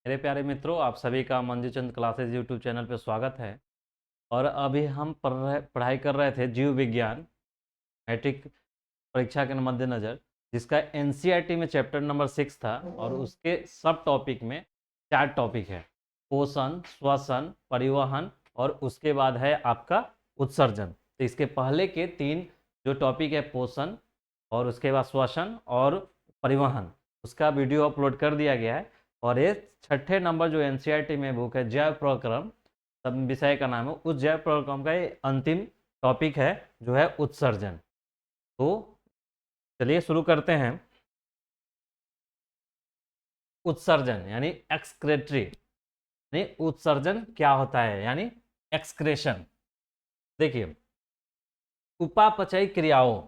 मेरे प्यारे मित्रों, आप सभी का मंजू चंद क्लासेज यूट्यूब चैनल पर स्वागत है। और अभी हम पढ़ाई कर रहे थे जीव विज्ञान मैट्रिक परीक्षा के मद्देनज़र, जिसका एनसीईआरटी में चैप्टर नंबर 6 था। और उसके सब टॉपिक में 4 टॉपिक है: पोषण, श्वसन, परिवहन और उसके बाद है आपका उत्सर्जन। तो इसके पहले के 3 जो टॉपिक है, पोषण और उसके बाद श्वसन और परिवहन, उसका वीडियो अपलोड कर दिया गया है। और ये 6ठे नंबर जो एनसीईआरटी में बुक है जैव प्रक्रम, सब विषय का नाम है, उस जैव प्रक्रम का ये अंतिम टॉपिक है जो है उत्सर्जन। तो चलिए शुरू करते हैं। उत्सर्जन यानी एक्सक्रेटरी, यानी उत्सर्जन क्या होता है, यानी एक्सक्रेशन। देखिए, उपापचयी क्रियाओं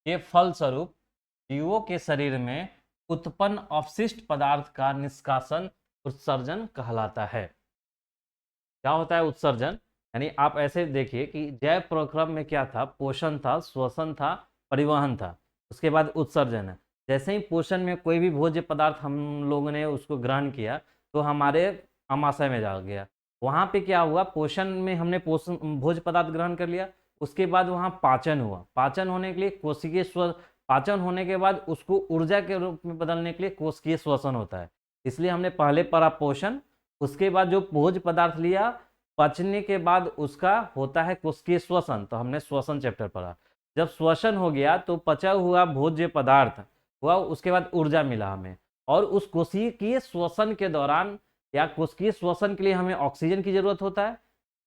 के फलस्वरूप जीवों के शरीर में उत्पन्न अवशिष्ट पदार्थ का निष्कासन उत्सर्जन कहलाता है। क्या होता है उत्सर्जन? यानी आप ऐसे देखिए कि जैव प्रक्रम में क्या था, पोषण था, श्वसन था, परिवहन था, उसके बाद उत्सर्जन है। जैसे ही पोषण में कोई भी भोज्य पदार्थ हम लोगों ने उसको ग्रहण किया तो हमारे आमाशय में जा गया। वहाँ पे क्या हुआ, पोषण में हमने पोषण भोज्य पदार्थ ग्रहण कर लिया, उसके बाद वहाँ पाचन हुआ। पाचन होने के लिए कोशिकीय पाचन होने के बाद उसको ऊर्जा के रूप में बदलने के लिए कोशिकीय श्वसन होता है। इसलिए हमने पहले पढ़ा पोषण, उसके बाद जो भोज्य पदार्थ लिया, पचने के बाद उसका होता है कोशिकीय श्वसन, तो हमने श्वसन चैप्टर पढ़ा। जब श्वसन हो गया तो पचा हुआ भोज्य पदार्थ हुआ, उसके बाद ऊर्जा मिला हमें। और उस कोशिकीय श्वसन के दौरान या कोशिकीय श्वसन के लिए हमें ऑक्सीजन की जरूरत होता है,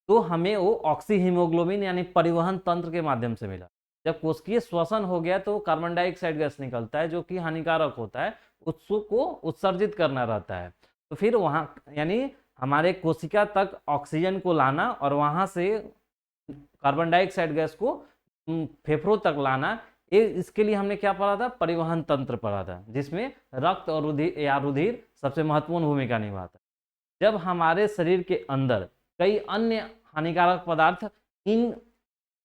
तो हमें वो ऑक्सी हीमोग्लोबिन यानी परिवहन तंत्र के माध्यम से मिला। जब कोशिकीय श्वसन हो गया तो कार्बन डाइऑक्साइड गैस निकलता है जो कि हानिकारक होता है, उसको उत्सर्जित करना रहता है। तो फिर वहाँ यानी हमारे कोशिका तक ऑक्सीजन को लाना और वहाँ से कार्बन डाइऑक्साइड गैस को फेफड़ों तक लाना, ये इसके लिए हमने क्या पढ़ा था, परिवहन तंत्र पढ़ा था, जिसमें रक्त और रुधिर सबसे महत्वपूर्ण भूमिका निभाता है। जब हमारे शरीर के अंदर कई अन्य हानिकारक पदार्थ इन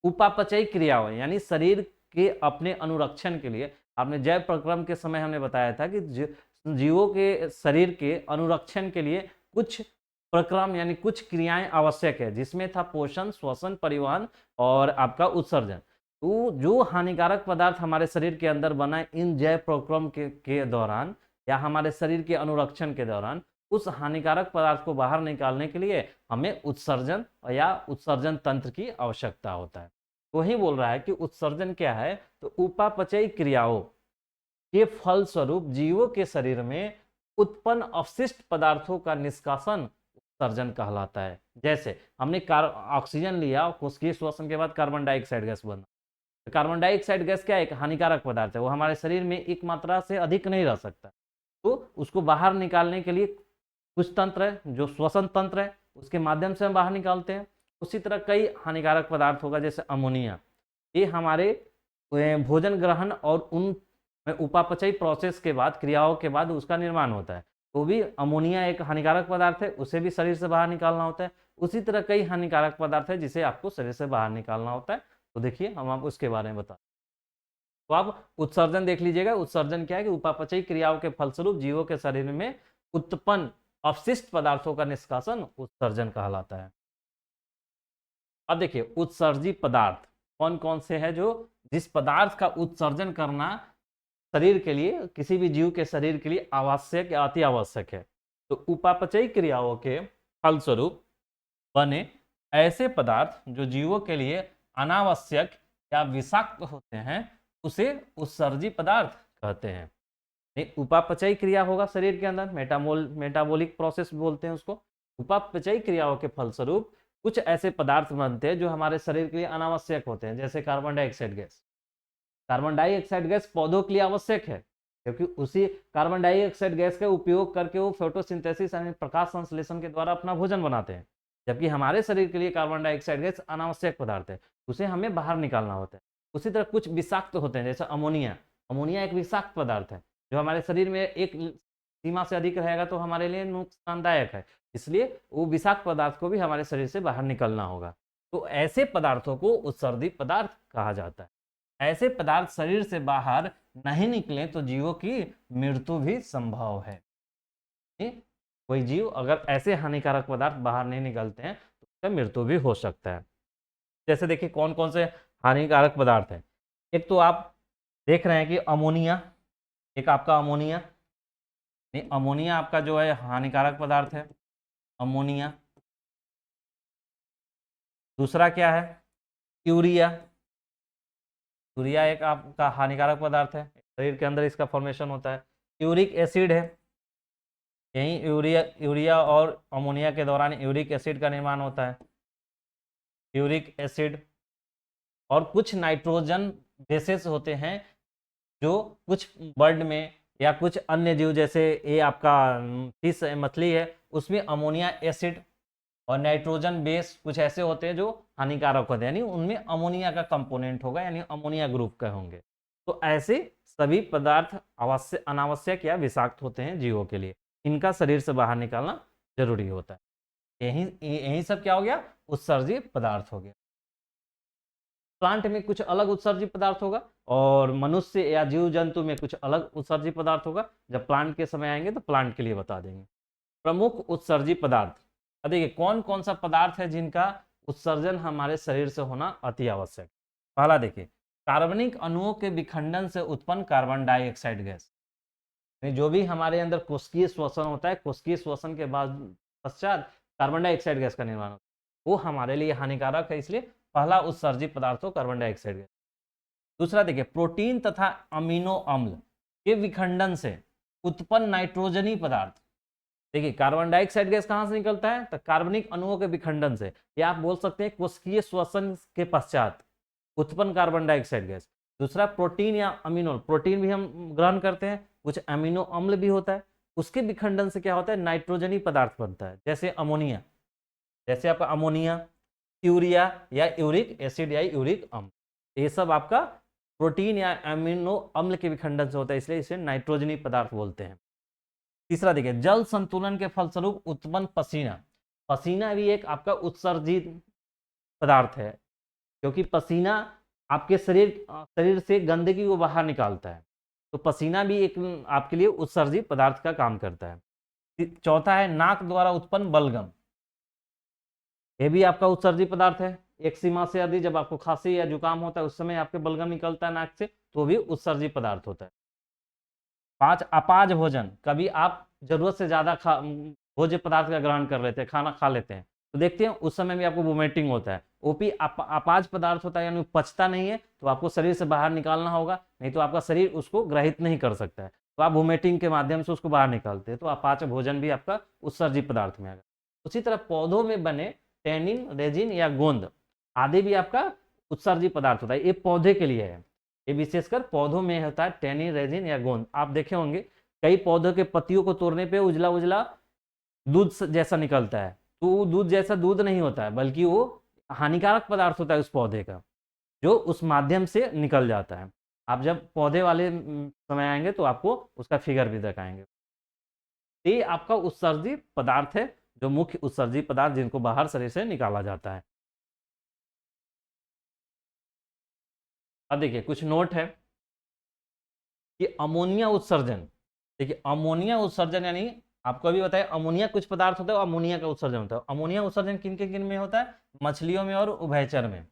उपापचयी क्रियाओं यानी शरीर के अपने अनुरक्षण के लिए, आपने जैव प्रक्रम के समय हमने बताया था कि जीवों के शरीर के अनुरक्षण के लिए कुछ प्रक्रम यानी कुछ क्रियाएं आवश्यक है, जिसमें था पोषण, श्वसन, परिवहन और आपका उत्सर्जन। तो जो हानिकारक पदार्थ हमारे शरीर के अंदर बना इन जैव प्रक्रम के दौरान या हमारे शरीर के अनुरक्षण के दौरान, उस हानिकारक पदार्थ को बाहर निकालने के लिए हमें उत्सर्जन या उत्सर्जन तंत्र की आवश्यकता होता है। वही बोल रहा है कि उत्सर्जन क्या है, तो उपापचयी क्रियाओं के फलस्वरूप जीवों के शरीर में उत्पन्न अवशिष्ट पदार्थों का निष्कासन उत्सर्जन कहलाता है। जैसे हमने ऑक्सीजन लिया, कोशिकीय श्वसन के बाद कार्बन डाइऑक्साइड गैस बना। कार्बन डाइऑक्साइड गैस क्या है, एक हानिकारक पदार्थ है, वो हमारे शरीर में एक मात्रा से अधिक नहीं रह सकता। तो उसको बाहर निकालने के लिए कुछ तंत्र है जो श्वसन तंत्र है, उसके माध्यम से हम बाहर निकालते हैं। उसी तरह कई हानिकारक पदार्थ होगा, जैसे अमोनिया, ये हमारे भोजन ग्रहण और उन उपापचयी प्रोसेस के बाद, क्रियाओं के बाद उसका निर्माण होता है। तो भी अमोनिया एक हानिकारक पदार्थ है, उसे भी शरीर से बाहर निकालना होता है। उसी तरह कई हानिकारक पदार्थ है जिसे आपको शरीर से बाहर निकालना होता है। तो देखिए हम आपको उसके बारे में बता, तो आप उत्सर्जन देख लीजिएगा। उत्सर्जन क्या है कि उपापचयी क्रियाओं के फलस्वरूप जीवों के शरीर में उत्पन्न अवशिष्ट पदार्थों का निष्कासन उत्सर्जन कहलाता है। अब देखिए, उत्सर्जी पदार्थ कौन कौन से हैं, जो जिस पदार्थ का उत्सर्जन करना शरीर के लिए, किसी भी जीव के शरीर के लिए आवश्यक या अति आवश्यक है। तो उपापचयी क्रियाओं के फलस्वरूप बने ऐसे पदार्थ जो जीवों के लिए अनावश्यक या विषाक्त होते हैं, उसे उत्सर्जी पदार्थ कहते हैं। उपापचयी क्रिया होगा शरीर के अंदर, मेटाबॉलिक प्रोसेस बोलते हैं उसको। उपापचयी क्रियाओं के फलस्वरूप कुछ ऐसे पदार्थ बनते हैं जो हमारे शरीर के लिए अनावश्यक होते हैं, जैसे carbon dioxide gas. Carbon dioxide gas पौधों के लिए आवश्यक है, क्योंकि उसी कार्बन डाइऑक्साइड गैस का उपयोग करके वो फोटोसिंथेसिस यानी प्रकाश संश्लेषण के द्वारा अपना भोजन बनाते हैं। जबकि हमारे शरीर के लिए कार्बन डाइऑक्साइड गैस अनावश्यक पदार्थ है, उसे हमें बाहर निकालना होता है। उसी तरह कुछ विषाक्त होते हैं, जैसे अमोनिया। अमोनिया एक विषाक्त पदार्थ है जो हमारे शरीर में एक सीमा से अधिक रहेगा तो हमारे लिए नुकसानदायक है, इसलिए वो विषाक्त पदार्थ को भी हमारे शरीर से बाहर निकलना होगा। तो ऐसे पदार्थों को उत्सर्जी पदार्थ कहा जाता है। ऐसे पदार्थ शरीर से बाहर नहीं निकले तो जीवों की मृत्यु भी संभव है। कोई जीव अगर ऐसे हानिकारक पदार्थ बाहर नहीं निकलते हैं तो उसका मृत्यु भी हो सकता है। जैसे देखिए कौन कौन से हानिकारक पदार्थ हैं। एक तो आप देख रहे हैं कि अमोनिया, एक आपका अमोनिया, नहीं अमोनिया आपका जो है हानिकारक पदार्थ है, अमोनिया। दूसरा क्या है, यूरिया, यूरिया एक आपका हानिकारक पदार्थ है, शरीर के अंदर इसका फॉर्मेशन होता है। यूरिक एसिड है, यही यूरिया यूरिया और अमोनिया के दौरान यूरिक एसिड का निर्माण होता है, यूरिक एसिड। और कुछ नाइट्रोजन बेसेस होते हैं जो कुछ बर्ड में या कुछ अन्य जीव, जैसे ये आपका फिश मछली है, उसमें अमोनिया एसिड और नाइट्रोजन बेस कुछ ऐसे होते हैं जो हानिकारक होते हैं, यानी उनमें अमोनिया का कंपोनेंट होगा, यानी अमोनिया ग्रुप के होंगे। तो ऐसे सभी पदार्थ आवश्यक अनावश्यक या विषाक्त होते हैं जीवों के लिए, इनका शरीर से बाहर निकालना जरूरी होता है। यही यही सब क्या हो गया, उत्सर्जित पदार्थ हो गया। प्लांट में कुछ अलग उत्सर्जित पदार्थ होगा और मनुष्य या जीव जंतु में कुछ अलग उत्सर्जित पदार्थ होगा। जब प्लांट के समय आएंगे तो प्लांट के लिए बता देंगे। प्रमुख उत्सर्जित पदार्थ, अब देखिए कौन कौन सा पदार्थ है जिनका उत्सर्जन हमारे शरीर से होना अति आवश्यक। पहला देखिए, कार्बनिक अणुओं के विखंडन से उत्पन्न कार्बन डाइऑक्साइड गैस, जो भी हमारे अंदर कोशिकीय श्वसन होता है, कोशिकीय श्वसन के बाद पश्चात कार्बन डाइऑक्साइड गैस का निर्माण होता है, वो हमारे लिए हानिकारक है, इसलिए पहला उत्सर्जित पदार्थ हो कार्बन डाइऑक्साइड गैस। दूसरा देखिए, प्रोटीन तथा अमीनो अम्ल के विखंडन से उत्पन्न नाइट्रोजनी पदार्थ। देखिए कार्बन डाइऑक्साइड गैस कहां से निकलता है, तो कार्बनिक अणुओं के विखंडन से, या आप बोल सकते हैं कोशिकीय श्वसन के पश्चात उत्पन्न कार्बन डाइऑक्साइड गैस। दूसरा प्रोटीन या अमीनो, प्रोटीन भी हम ग्रहण करते हैं, कुछ अमीनो अम्ल भी होता है, उसके विखंडन से क्या होता है, नाइट्रोजनी पदार्थ बनता है, जैसे अमोनिया, जैसे आपका अमोनिया, यूरिया या यूरिक एसिड या यूरिक अम्ल, ये सब आपका प्रोटीन या अमीनो अम्ल के विखंडन से होता है, इसलिए इसे नाइट्रोजनी पदार्थ बोलते हैं। तीसरा देखिए, जल संतुलन के फलस्वरूप उत्पन्न पसीना, पसीना भी एक आपका उत्सर्जित पदार्थ है, क्योंकि पसीना आपके शरीर से गंदगी को बाहर निकालता है, तो पसीना भी एक आपके लिए उत्सर्जित पदार्थ का काम करता है। चौथा है नाक द्वारा उत्पन्न बलगम, ये भी आपका उत्सर्जित पदार्थ है। एक सीमा से अधिक जब आपको खांसी या जुकाम होता है उस समय आपके बलगम निकलता है नाक से, तो भी उत्सर्जित पदार्थ होता है। 5, अपाज भोजन, कभी आप जरूरत से ज्यादा भोज्य पदार्थ का ग्रहण कर लेते हैं, खाना खा लेते हैं, तो देखते हैं उस समय भी आपको वोमिटिंग होता है, ओपी अपाज पदार्थ होता है, यानी पचता नहीं है, तो आपको शरीर से बाहर निकालना होगा, नहीं तो आपका शरीर उसको ग्रहित नहीं कर सकता है, तो आप वोमिटिंग के माध्यम से उसको बाहर निकालते हैं, तो अपाच भोजन भी आपका उत्सर्जित पदार्थ में आएगा। उसी तरह पौधों में बने टैनिन, रेजिन या गोंद आदि भी आपका उत्सर्जित पदार्थ होता है, ये पौधे के लिए है, ये विशेषकर पौधों में होता है टैनिन, रेजिन या गोंद। आप देखे होंगे कई पौधों के पत्तियों को तोड़ने पे उजला उजला दूध जैसा निकलता है, तो वो दूध जैसा दूध नहीं होता है, बल्कि वो हानिकारक पदार्थ होता है उस पौधे का, जो उस माध्यम से निकल जाता है। आप जब पौधे वाले समय आएंगे तो आपको उसका फिगर भी दिखाएंगे। ये आपका उत्सर्जित पदार्थ है, जो मुख्य उत्सर्जित पदार्थ जिनको बाहर शरीर से निकाला जाता है। अब देखिए कुछ नोट है कि अमोनिया उत्सर्जन, देखिए अमोनिया उत्सर्जन यानी आपको अभी बताया अमोनिया कुछ पदार्थ होता है, अमोनिया का उत्सर्जन होता है। अमोनिया उत्सर्जन किन किन में होता है, मछलियों में और उभयचर में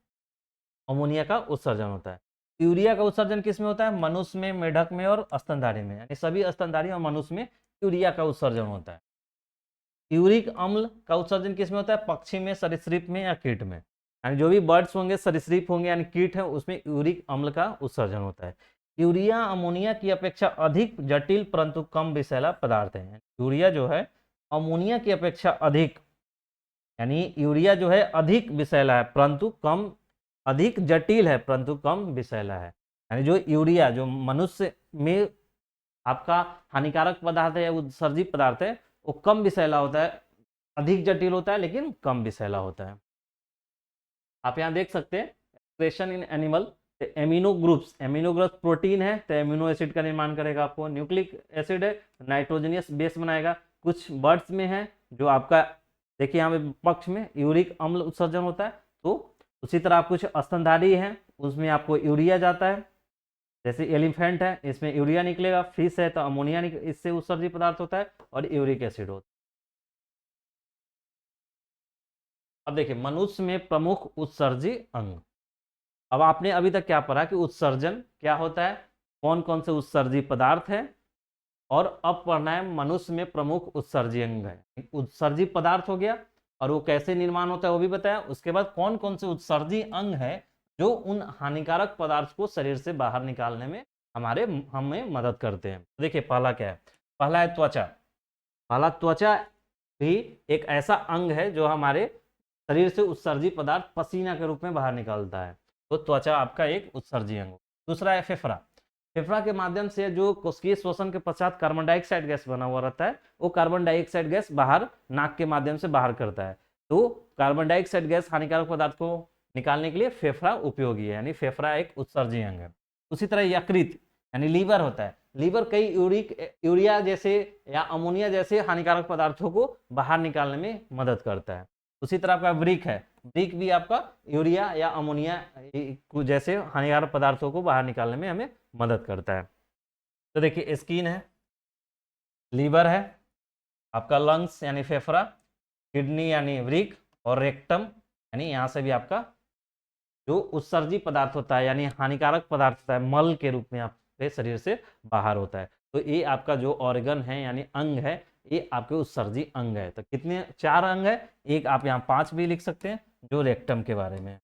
अमोनिया का उत्सर्जन होता है। यूरिया का उत्सर्जन किस में होता है, मनुष्य में, मेढक में और स्तनधारी में, यानी सभी स्तनधारी और मनुष्य में यूरिया का उत्सर्जन होता है। यूरिक अम्ल का उत्सर्जन किस में होता है, पक्षी में, सरीसृप में या कीट में, यानी जो भी बर्ड्स होंगे, सरीसृप होंगे यानी कीट है, उसमें यूरिक अम्ल का उत्सर्जन होता है। यूरिया अमोनिया की अपेक्षा अधिक जटिल परंतु कम विषैला पदार्थ है। यूरिया जो है अमोनिया की अपेक्षा अधिक, यानी यूरिया जो है अधिक विषैला है परंतु कम, अधिक जटिल है परंतु कम विषैला है। यानी जो यूरिया जो मनुष्य में आपका हानिकारक पदार्थ है या उत्सर्जित पदार्थ है, वो कम विषैला होता है, अधिक जटिल होता है लेकिन कम विषैला होता है। आप यहाँ देख सकते हैं expression in animal, amino groups, amino group protein है तो एमिनो एसिड का निर्माण करेगा आपको, न्यूक्लिक एसिड है नाइट्रोजनियस बेस बनाएगा। कुछ बर्ड्स में है जो आपका देखिए यहाँ पे पक्ष में यूरिक अम्ल उत्सर्जन होता है, तो उसी तरह कुछ स्तनधारी है उसमें आपको यूरिया जाता है, जैसे एलिफेंट है इसमें यूरिया निकलेगा, फिश है तो अमोनिया इससे उत्सर्जित पदार्थ होता है और यूरिक एसिड होता है। अब देखिए मनुष्य में प्रमुख उत्सर्जी अंग। अब आपने अभी तक क्या पढ़ा कि उत्सर्जन क्या होता है, कौन कौन से उत्सर्जी पदार्थ है, और अब पढ़ना है मनुष्य में प्रमुख उत्सर्जी अंग है। उत्सर्जी पदार्थ हो गया और वो कैसे निर्माण होता है वो भी बताया। उसके बाद कौन कौन से उत्सर्जी अंग है जो उन हानिकारक पदार्थ को शरीर से बाहर निकालने में हमें मदद करते हैं। देखिए पहला क्या है, पहला है त्वचा। पहला त्वचा भी एक ऐसा अंग है जो हमारे शरीर से उत्सर्जी पदार्थ पसीना के रूप में बाहर निकालता है, तो त्वचा आपका एक उत्सर्जी अंग। दूसरा है फेफड़ा। फेफड़ा के माध्यम से जो कोशिकीय श्वसन के पश्चात कार्बन डाइऑक्साइड गैस बना हुआ रहता है, वो कार्बन डाइऑक्साइड गैस बाहर नाक के माध्यम से बाहर करता है। तो कार्बन डाइऑक्साइड गैस हानिकारक पदार्थ को निकालने के लिए फेफड़ा उपयोगी है, यानी फेफड़ा एक उत्सर्जी अंग है। उसी तरह यकृत यानी लीवर होता है। लीवर कई यूरिया जैसे या अमोनिया जैसे हानिकारक पदार्थों को बाहर निकालने में मदद करता है। उसी तरह आपका वृक्क है। वृक्क भी आपका यूरिया या अमोनिया जैसे हानिकारक पदार्थों को बाहर निकालने में हमें मदद करता है। तो देखिए स्किन है, लीवर है, आपका लंग्स यानी फेफड़ा, किडनी यानी वृक्क, और रेक्टम यानी यहाँ से भी आपका जो उत्सर्जी पदार्थ होता है यानी हानिकारक पदार्थ होता है मल के रूप में आपके शरीर से बाहर होता है। तो ये आपका जो ऑर्गन है यानी अंग है, ये आपके उत्सर्जी अंग है। तो कितने, 4 अंग है, एक आप यहाँ 5 भी लिख सकते हैं जो रेक्टम के बारे में,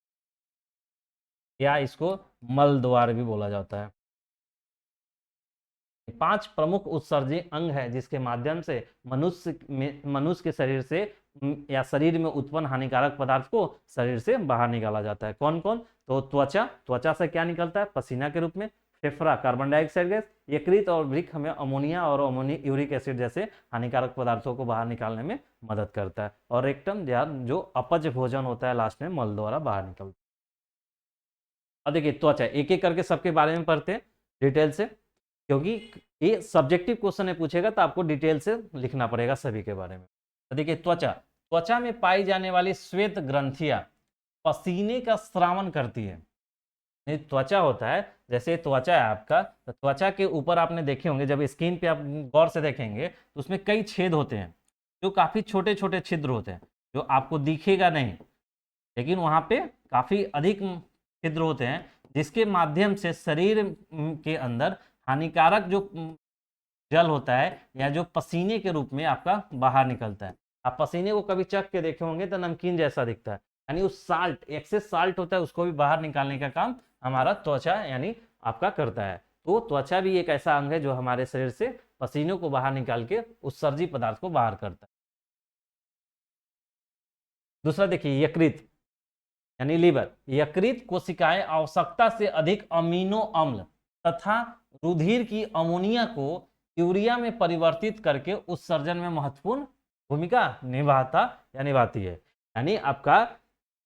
या इसको मल द्वार भी बोला जाता है। 5 प्रमुख उत्सर्जी अंग है जिसके माध्यम से मनुष्य के शरीर से या शरीर में उत्पन्न हानिकारक पदार्थ को शरीर से बाहर निकाला जाता है। कौन कौन, तो त्वचा, त्वचा से क्या निकलता है, पसीना के रूप में। फेफड़ा कार्बन डाइऑक्साइड गैस। यकृत और वृक्क हमें अमोनिया और यूरिक एसिड जैसे हानिकारक पदार्थों को बाहर निकालने में मदद करता है। और रेक्टम जो अपच भोजन होता है लास्ट में मल द्वारा बाहर निकलता है। अब देखिए त्वचा एक एक करके सबके बारे में पढ़ते हैं डिटेल से, क्योंकि ये सब्जेक्टिव क्वेश्चन है पूछेगा तो आपको डिटेल से लिखना पड़ेगा सभी के बारे में। तो देखिए त्वचा, त्वचा में पाई जाने वाली श्वेत ग्रंथियां पसीने का स्रावन करती है। त्वचा होता है, जैसे त्वचा है आपका, तो त्वचा के ऊपर आपने देखे होंगे, जब स्किन पे आप गौर से देखेंगे तो उसमें कई छेद होते हैं जो काफी छोटे छोटे छिद्र होते हैं, जो आपको दिखेगा नहीं, लेकिन वहां पे काफी अधिक छिद्र होते हैं जिसके माध्यम से शरीर के अंदर हानिकारक जो जल होता है या जो पसीने के रूप में आपका बाहर निकलता है। आप पसीने को कभी चख के देखे होंगे तो नमकीन जैसा दिखता है, यानी उस साल्ट, एक्सेस साल्ट होता है, उसको भी बाहर निकालने का काम हमारा त्वचा यानी आपका करता है। तो त्वचा भी एक ऐसा अंग है जो हमारे शरीर से पसीनों को बाहर निकाल के उत्सर्जी पदार्थ को बाहर करता है। दूसरा देखिए यकृत यानी लीवर। यकृत कोशिकाएं आवश्यकता से अधिक अमीनो अम्ल तथा रुधिर की अमोनिया को यूरिया में परिवर्तित करके उत्सर्जन में महत्वपूर्ण भूमिका निभाती है। यानी आपका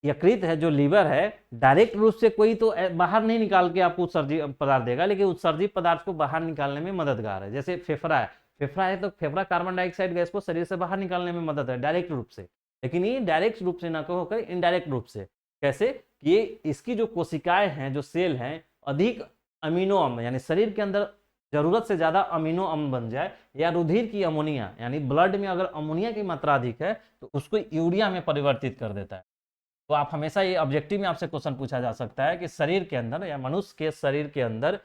यकृत है जो लीवर है, डायरेक्ट रूप से कोई तो बाहर नहीं निकाल के आपको उत्सर्जी पदार्थ देगा, लेकिन उत्सर्जी पदार्थ को बाहर निकालने में मददगार है। जैसे फेफड़ा है, फेफड़ा है तो फेफड़ा कार्बन डाइऑक्साइड गैस को शरीर से बाहर निकालने में मदद है डायरेक्ट रूप से, लेकिन ये डायरेक्ट रूप से ना होकर इनडायरेक्ट रूप से। कैसे, ये इसकी जो कोशिकाएं हैं, जो सेल हैं, अधिक अमीनो अम्ल यानी शरीर के अंदर जरूरत से ज्यादा अमीनो अम्ल बन जाए, या रुधिर की अमोनिया यानी ब्लड में अगर अमोनिया की मात्रा अधिक है तो उसको यूरिया में परिवर्तित कर देता है। तो आप हमेशा ये ऑब्जेक्टिव में आपसे क्वेश्चन पूछा जा सकता है कि शरीर के अंदर या मनुष्य के शरीर के अंदर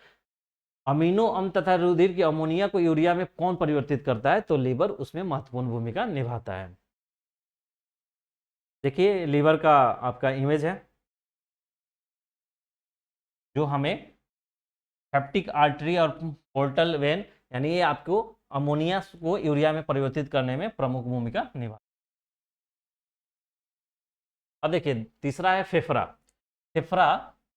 अमीनो अम्ल तथा रुधिर की अमोनिया को यूरिया में कौन परिवर्तित करता है, तो लीवर उसमें महत्वपूर्ण भूमिका निभाता है। देखिए लीवर का आपका इमेज है जो हमें हेप्टिक आर्टरी और पोर्टल वेन यानी ये आपको अमोनिया को यूरिया में परिवर्तित करने में प्रमुख भूमिका निभा। अब देखिए तीसरा है फेफड़ा। फेफड़ा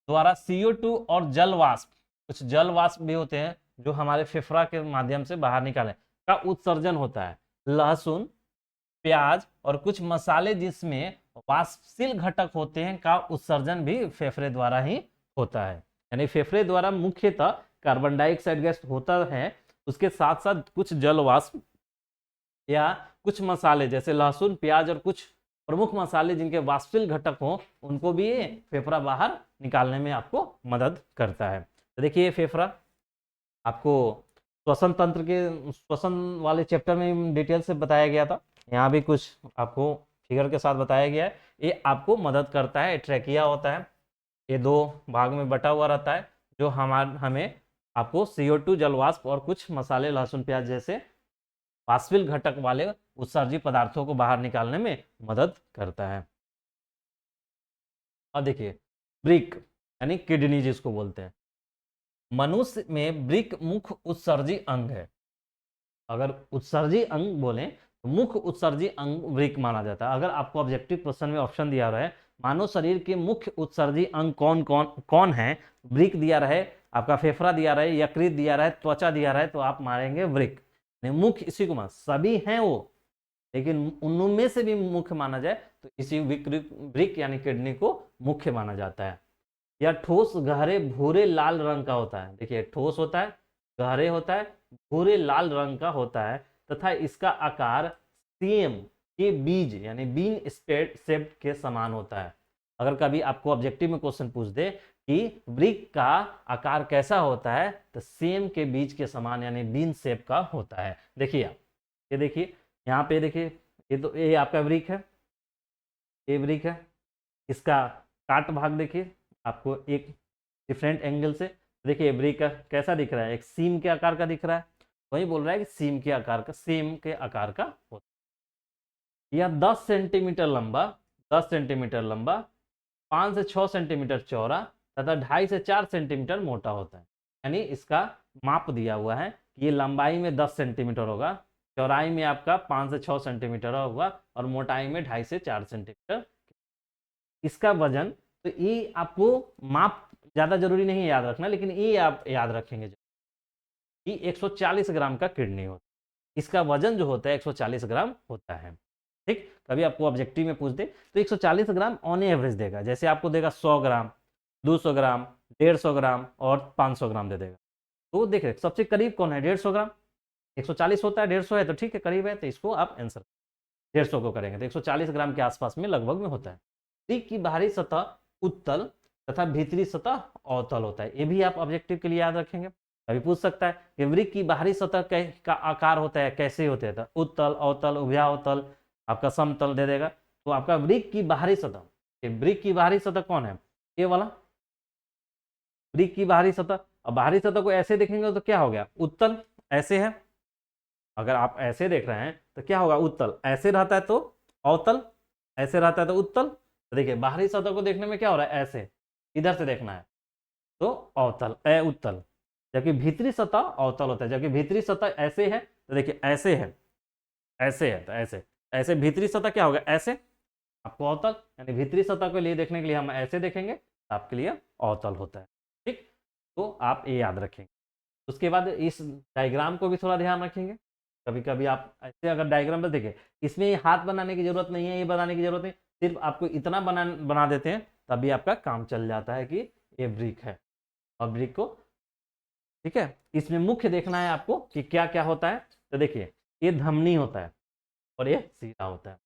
द्वारा CO2 और जल वाष्प, कुछ जल वाष्प भी होते हैं जो हमारे फेफड़ा के माध्यम से बाहर निकाले का उत्सर्जन होता है। लहसुन, प्याज और कुछ मसाले जिसमें वाष्पशील घटक होते हैं का उत्सर्जन भी फेफड़े द्वारा ही होता है। यानी फेफड़े द्वारा मुख्यतः कार्बन डाइऑक्साइड गैस होता है, उसके साथ साथ कुछ जल वाष्प या कुछ मसाले जैसे लहसुन, प्याज और कुछ प्रमुख मसाले जिनके वाष्पशील घटक हों, उनको भी फेफड़ा बाहर निकालने में आपको मदद करता है। तो देखिए फेफड़ा आपको श्वसन तंत्र के श्वसन वाले चैप्टर में डिटेल से बताया गया था, यहाँ भी कुछ आपको फिगर के साथ बताया गया है। ये आपको मदद करता है। ट्रैकिया होता है, ये दो भाग में बटा हुआ रहता है, जो हमें आपको CO2 जलवाष्प और कुछ मसाले, लहसुन, प्याज जैसे वाष्पिल घटक वाले उत्सर्जी पदार्थों को बाहर निकालने में मदद करता है। अब देखिए, ब्रिक यानी किडनी जिसको बोलते हैं, मनुष्य में ब्रिक मुख्य उत्सर्जी अंग है। अगर उत्सर्जी अंग बोले तो मुख्य उत्सर्जी अंग ब्रिक माना जाता है। अगर आपको ऑब्जेक्टिव क्वेश्चन में ऑप्शन दिया रहे मानव शरीर के मुख्य उत्सर्जी अंग कौन कौन कौन है, ब्रिक दिया रहे, आपका फेफड़ा दिया रहे, यकृत दिया रहे, त्वचा दिया रहे, तो आप मारेंगे ब्रिक। मुख्य इसी को मान, सभी हैं वो, लेकिन उनमें से भी मुख्य माना जाए तो इसी ब्रिक यानी किडनी को मुख्य माना जाता है। यह ठोस गहरे भूरे लाल रंग का होता है। देखिए, ठोस होता है, गहरे होता है, भूरे लाल रंग का होता है, तथा इसका आकार सेम के बीज यानी बीन शेप के समान होता है। अगर कभी आपको ऑब्जेक्टिव में क्वेश्चन पूछ दे कि ब्रिक का आकार कैसा होता है, तो सेम के बीज के समान यानी बीन शेप का होता है। देखिए आप, ये देखिए यहाँ पे देखिए, ये तो ये आपका ब्रिक है, ये ब्रिक है। इसका काट भाग देखिए आपको एक डिफरेंट एंगल से। देखिए ब्रिक का कैसा दिख रहा है, एक सीम के आकार का दिख रहा है। वही बोल रहा है कि सीम के आकार का, सेम के आकार का होता है। यह 10 सेंटीमीटर लंबा, 10 सेंटीमीटर लंबा, 5 से 6 सेंटीमीटर चौड़ा तथा 2.5 से 4 सेंटीमीटर मोटा होता है। यानी इसका माप दिया हुआ है कि ये लंबाई में 10 सेंटीमीटर होगा, चौड़ाई में आपका 5 से 6 सेंटीमीटर होगा, और मोटाई में 2.5 से 4 सेंटीमीटर। इसका वजन, तो ये आपको माप ज्यादा जरूरी नहीं है याद रखना, लेकिन ये आप याद रखेंगे कि 140 ग्राम का किडनी होता है। इसका वजन जो होता है 140 ग्राम होता है। ठीक, कभी आपको ऑब्जेक्टिव में पूछ दे तो 140 ग्राम ऑन एवरेज देगा। जैसे आपको देगा 100 ग्राम, 200 ग्राम, 150 ग्राम और 500 ग्राम दे देगा। तो देखिए सबसे करीब कौन है, 150 ग्राम। 140 होता है, 150 है, तो ठीक है करीब है, तो इसको आप आंसर 150 को करेंगे तो 140 ग्राम के आसपास में लगभग में होता है। टिक की बाहरी सतह उत्तल तथा भीतरी सतह अवतल होता है। ये भी आप ऑब्जेक्टिव के लिए याद रखेंगे। कभी पूछ सकता है कि वृक्क की बाहरी सतह का आकार होता है कैसे होते हैं, तो उत्तल, अवतल, उभयावतल, आपका समतल दे देगा। तो आपका वृक्क की बाहरी सतह, वृक्क की बाहरी सतह कौन है, ये वाला वृक्क की बाहरी सतह। और बाहरी सतह को ऐसे देखेंगे तो क्या हो गया, उत्तल, ऐसे है। अगर आप ऐसे देख रहे हैं तो क्या होगा, उत्तल। ऐसे रहता है तो अवतल, ऐसे रहता है तो उत्तल। तो देखिए बाहरी सतह को देखने में क्या हो रहा है, ऐसे इधर से देखना है तो अवतल, उत्तल। जबकि भीतरी सतह अवतल होता है, जबकि भीतरी सतह ऐसे है तो देखिए ऐसे है, ऐसे है तो ऐसे, ऐसे भीतरी सतह क्या होगा, ऐसे आपको अवतल। यानी भीतरी सतह के लिए देखने के लिए हम ऐसे देखेंगे तो आपके लिए अवतल होता है। ठीक, तो आप ये याद रखेंगे। उसके बाद इस डायग्राम को भी थोड़ा ध्यान रखेंगे। कभी कभी आप ऐसे अगर डायग्राम पर देखें, इसमें ये हाथ बनाने की जरूरत नहीं है, ये बनाने की जरूरत नहीं, सिर्फ आपको इतना बना देते हैं तभी आपका काम चल जाता है कि ये ब्रिक है। और ब्रिक को, ठीक है, इसमें मुख्य देखना है आपको कि क्या क्या होता है। तो देखिए ये धमनी होता है और ये सीरा होता है।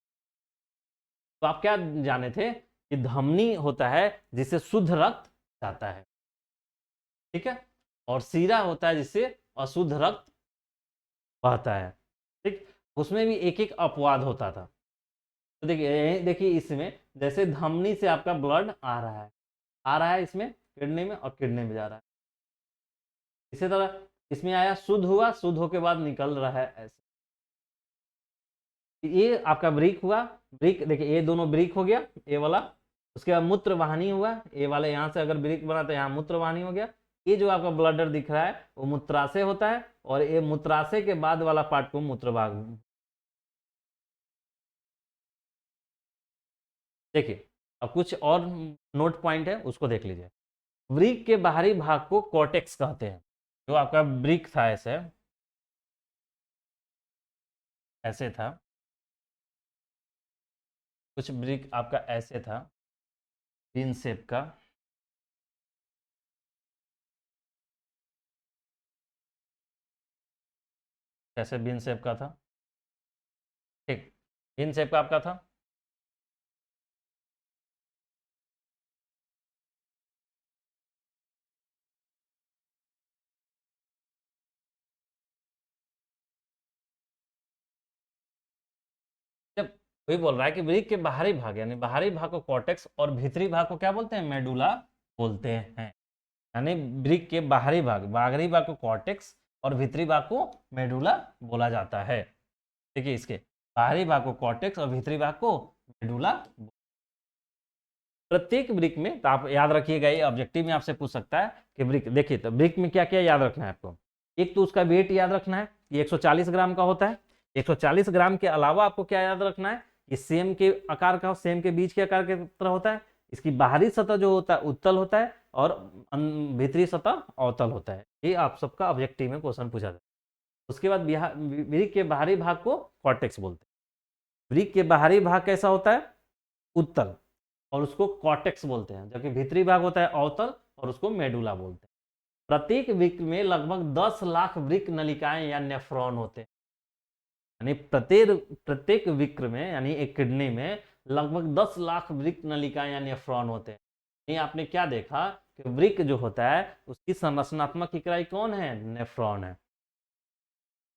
तो आप क्या जाने थे कि धमनी होता है जिससे शुद्ध रक्त जाता है, ठीक है, और सीरा होता है जिससे अशुद्ध रक्त बहता है। ठीक, उसमें भी एक एक अपवाद होता था। तो देखिए देखिए इसमें जैसे धमनी से आपका ब्लड आ रहा है, आ रहा है इसमें किडनी में, और किडनी में जा रहा है। इसी तरह इसमें आया, शुद्ध हुआ, शुद्ध होके बाद निकल रहा है ऐसे। ये आपका ब्रिक हुआ, ब्रिक देखिए ये दोनों ब्रिक हो गया, ये वाला। उसके बाद मूत्र वाहिनी हुआ, ये वाला यहाँ से अगर ब्रिक बना तो यहाँ मूत्र वाहिनी हो गया। ये जो आपका ब्लडर दिख रहा है वो मूत्राशय होता है, और ये मूत्राशय के बाद वाला पार्ट को मूत्रभाग। देखिए अब कुछ और नोट पॉइंट है उसको देख लीजिए। ब्रिक के बाहरी भाग को कॉर्टेक्स कहते हैं। जो आपका ब्रिक था ऐसे, ऐसे था, कुछ ब्रिक आपका ऐसे था, पिन शेप का, कैसे बिन शेप का था, ठीक, बिन शेप का आपका था। जब वही बोल रहा है कि वृक्क के बाहरी भाग यानी बाहरी भाग को कॉर्टेक्स और भीतरी भाग को क्या बोलते हैं, मेडुला बोलते हैं। यानी वृक्क के बाहरी भाग को कॉर्टेक्स और भीतरी भाग को मेडुला बोला जाता है। देखिए इसके बाहरी भाग को कॉर्टेक्स और भीतरी भाग को मेडुला। प्रत्येक वृक्क में, तो आप याद रखिएगा, ये ऑब्जेक्टिव में आपसे पूछ सकता है कि वृक्क, देखिए तो वृक्क में क्या क्या याद रखना है आपको। एक तो उसका वेट याद रखना है, ये 140 ग्राम का होता है। 140 ग्राम के अलावा आपको क्या याद रखना है, ये सेम के आकार का, सेम के बीच के आकार के तरह होता है। इसकी बाहरी सतह जो होता है उत्तल होता है और भीतरी सतह अवतल होता है। ये आप सबका ऑब्जेक्टिव में क्वेश्चन पूछा जाता है। उसके बाद वृक्क के बाहरी भाग को कॉर्टेक्स बोलते हैं। वृक्क के बाहरी भाग कैसा होता है, उत्तल, और उसको कॉर्टेक्स बोलते हैं, जबकि भीतरी भाग होता है अवतल और उसको मेडुला बोलते हैं। प्रत्येक वृक्क में लगभग 10 लाख वृक्क नलिकाएं या नेफ्रॉन होते हैं। यानी प्रत्येक वृक्क में यानी एक किडनी में लगभग 10 लाख वृक्क नलिकाएं या नेफ्रॉन होते हैं। नहीं, आपने क्या देखा कि वृक्क जो होता है उसकी संरचनात्मक इकाई कौन है, नेफ्रॉन है।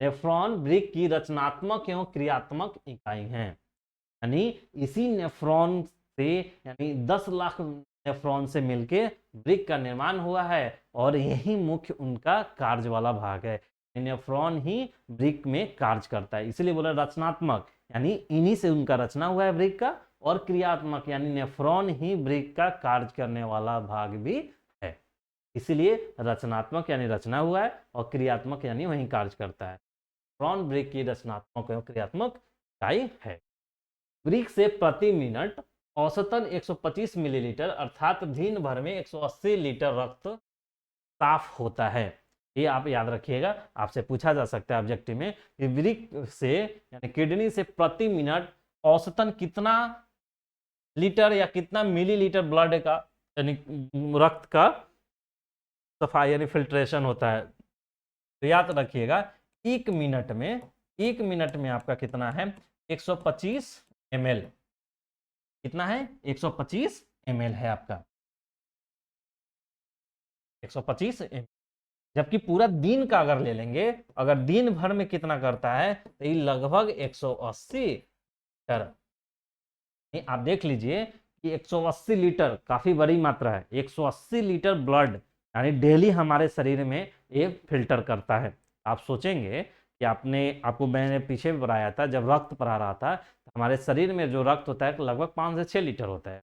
नेफ्रॉन वृक्क की रचनात्मक एवं क्रियात्मक इकाई है। यानी इसी नेफ्रॉन से, यानी 10 लाख नेफ्रॉन से मिलके वृक्क का निर्माण हुआ है और यही मुख्य उनका कार्य वाला भाग है। नेफ्रॉन ही वृक्क में कार्य करता है, इसलिए बोला रचनात्मक, यानी इन्हीं से उनका रचना हुआ है वृक्क का, और क्रियात्मक यानी नेफ्रॉन ही वृक्क का कार्य करने वाला भाग भी है। इसलिए रचनात्मक यानी रचना हुआ है और क्रियात्मक यानी वही कार्य करता है। नेफ्रॉन वृक्क की रचनात्मक एवं क्रियात्मक इकाई है। वृक्क से प्रति मिनट औसतन 125 मिलीलीटर अर्थात दिन भर में 180 लीटर रक्त साफ होता है। ये आप याद रखिएगा, आपसे पूछा जा सकता है ऑब्जेक्टिव में कि वृक्क से यानी किडनी से प्रति मिनट औसतन कितना लीटर या कितना मिलीलीटर ब्लड का यानी रक्त का सफाई यानी फिल्ट्रेशन होता है। तो याद रखिएगा एक मिनट में आपका कितना है, 125 ml। कितना है, 125 ml है आपका, 125 ml। जबकि पूरा दिन का अगर ले लेंगे, अगर दिन भर में कितना करता है तो ये लगभग 180 लीटर। आप देख लीजिए कि 180 लीटर काफी बड़ी मात्रा है। 180 लीटर ब्लड यानी डेली हमारे शरीर में ये फिल्टर करता है। आप सोचेंगे कि आपको मैंने पीछे भी बताया था, जब रक्त पढ़ा रहा था तो हमारे शरीर में जो रक्त होता है लगभग 5 से 6 लीटर होता है।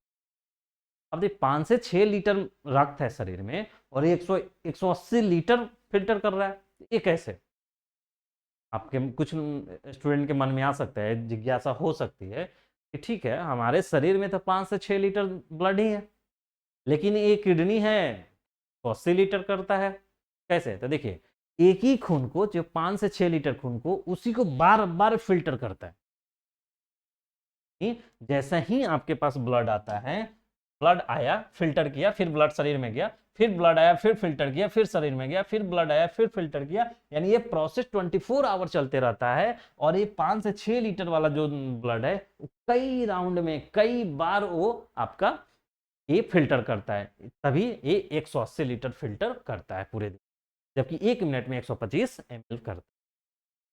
अब देखिए 5 से 6 लीटर रक्त है शरीर में और 180 लीटर फिल्टर कर रहा है, ये कैसे? आपके कुछ स्टूडेंट के मन में आ सकता है, जिज्ञासा हो सकती है कि ठीक है हमारे शरीर में तो 5 से 6 लीटर ब्लड ही है, लेकिन ये किडनी है तो 80 लीटर करता है, कैसे? तो देखिए एक ही खून को, जो 5 से 6 लीटर खून को, उसी को बार बार फिल्टर करता है। जैसा ही आपके पास ब्लड आता है, ब्लड आया फिल्टर किया, फिर ब्लड शरीर में गया, फिर ब्लड आया फिर फिल्टर किया, फिर शरीर में गया, फिर ब्लड आया फिर फिल्टर किया, यानी ये प्रोसेस 24 आवर चलते रहता है। और ये 5 से 6 लीटर वाला जो ब्लड है कई राउंड में कई बार वो आपका ये फिल्टर करता है, तभी ये 180 लीटर फिल्टर करता है पूरे दिन, जबकि 1 मिनट में 125 ml करता है।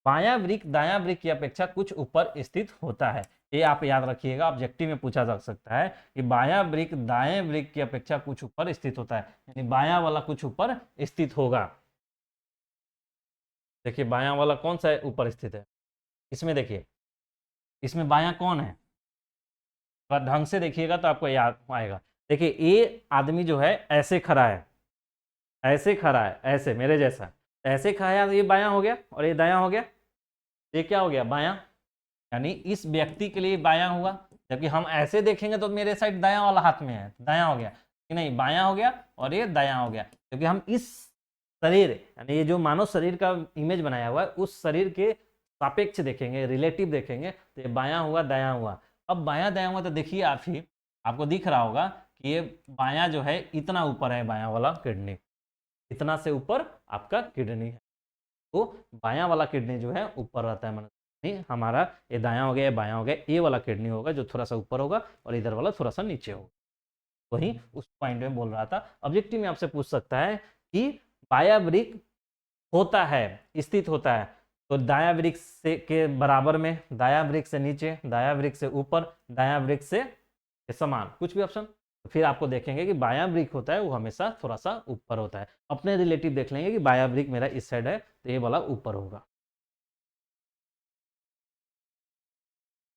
बायां वृक्क दायां वृक्क की अपेक्षा कुछ ऊपर स्थित होता है। ये आप याद रखिएगा, ऑब्जेक्टिव में पूछा जा सकता है कि बायां वृक्क दाएं वृक्क की अपेक्षा कुछ ऊपर स्थित होता है, यानी बायां वाला कुछ ऊपर स्थित होगा। देखिए बायां वाला कौन सा ऊपर स्थित है, इसमें देखिए, इसमें बायां कौन है, अगर ढंग से देखिएगा तो आपको याद आएगा। देखिए ये आदमी जो है ऐसे खड़ा है, ऐसे खड़ा है, ऐसे मेरे जैसा ऐसे खड़ा है, तो ये बायां हो गया और ये दायां हो गया, ये क्या हो गया, बायां। यानी इस व्यक्ति के लिए बायां हुआ, जबकि हम ऐसे देखेंगे तो मेरे साइड दायां वाला हाथ में है, दायां हो गया कि नहीं, बायां हो गया और ये दायां हो गया, क्योंकि हम इस शरीर यानी ये जो मानव शरीर का इमेज बनाया हुआ है उस शरीर के सापेक्ष देखेंगे, रिलेटिव देखेंगे, तो ये बायां हुआ दायां हुआ। अब बायां दायां हुआ तो देखिए आप ही, आपको दिख रहा होगा कि ये बायां जो है इतना ऊपर है, बायां वाला किडनी इतना से ऊपर आपका किडनी है, तो बायां वाला किडनी जो है ऊपर रहता है। नहीं हमारा ये दायां हो गया, ये बायां हो गया, ये वाला किडनी होगा जो थोड़ा सा ऊपर होगा और इधर वाला थोड़ा सा नीचे होगा। वही उस पॉइंट में बोल रहा था। ऑब्जेक्टिव में आपसे पूछ सकता है कि बायां वृक्क होता है, स्थित होता है तो दायां वृक्क से के बराबर में, दायां वृक्क से नीचे, दायां वृक्क से ऊपर, दायां वृक्क से समान, कुछ भी ऑप्शन। तो फिर आपको देखेंगे कि बायां वृक्क होता है वो हमेशा थोड़ा सा ऊपर होता है। अपने रिलेटिव देख लेंगे कि बायां वृक्क मेरा इस साइड है तो ये वाला ऊपर होगा।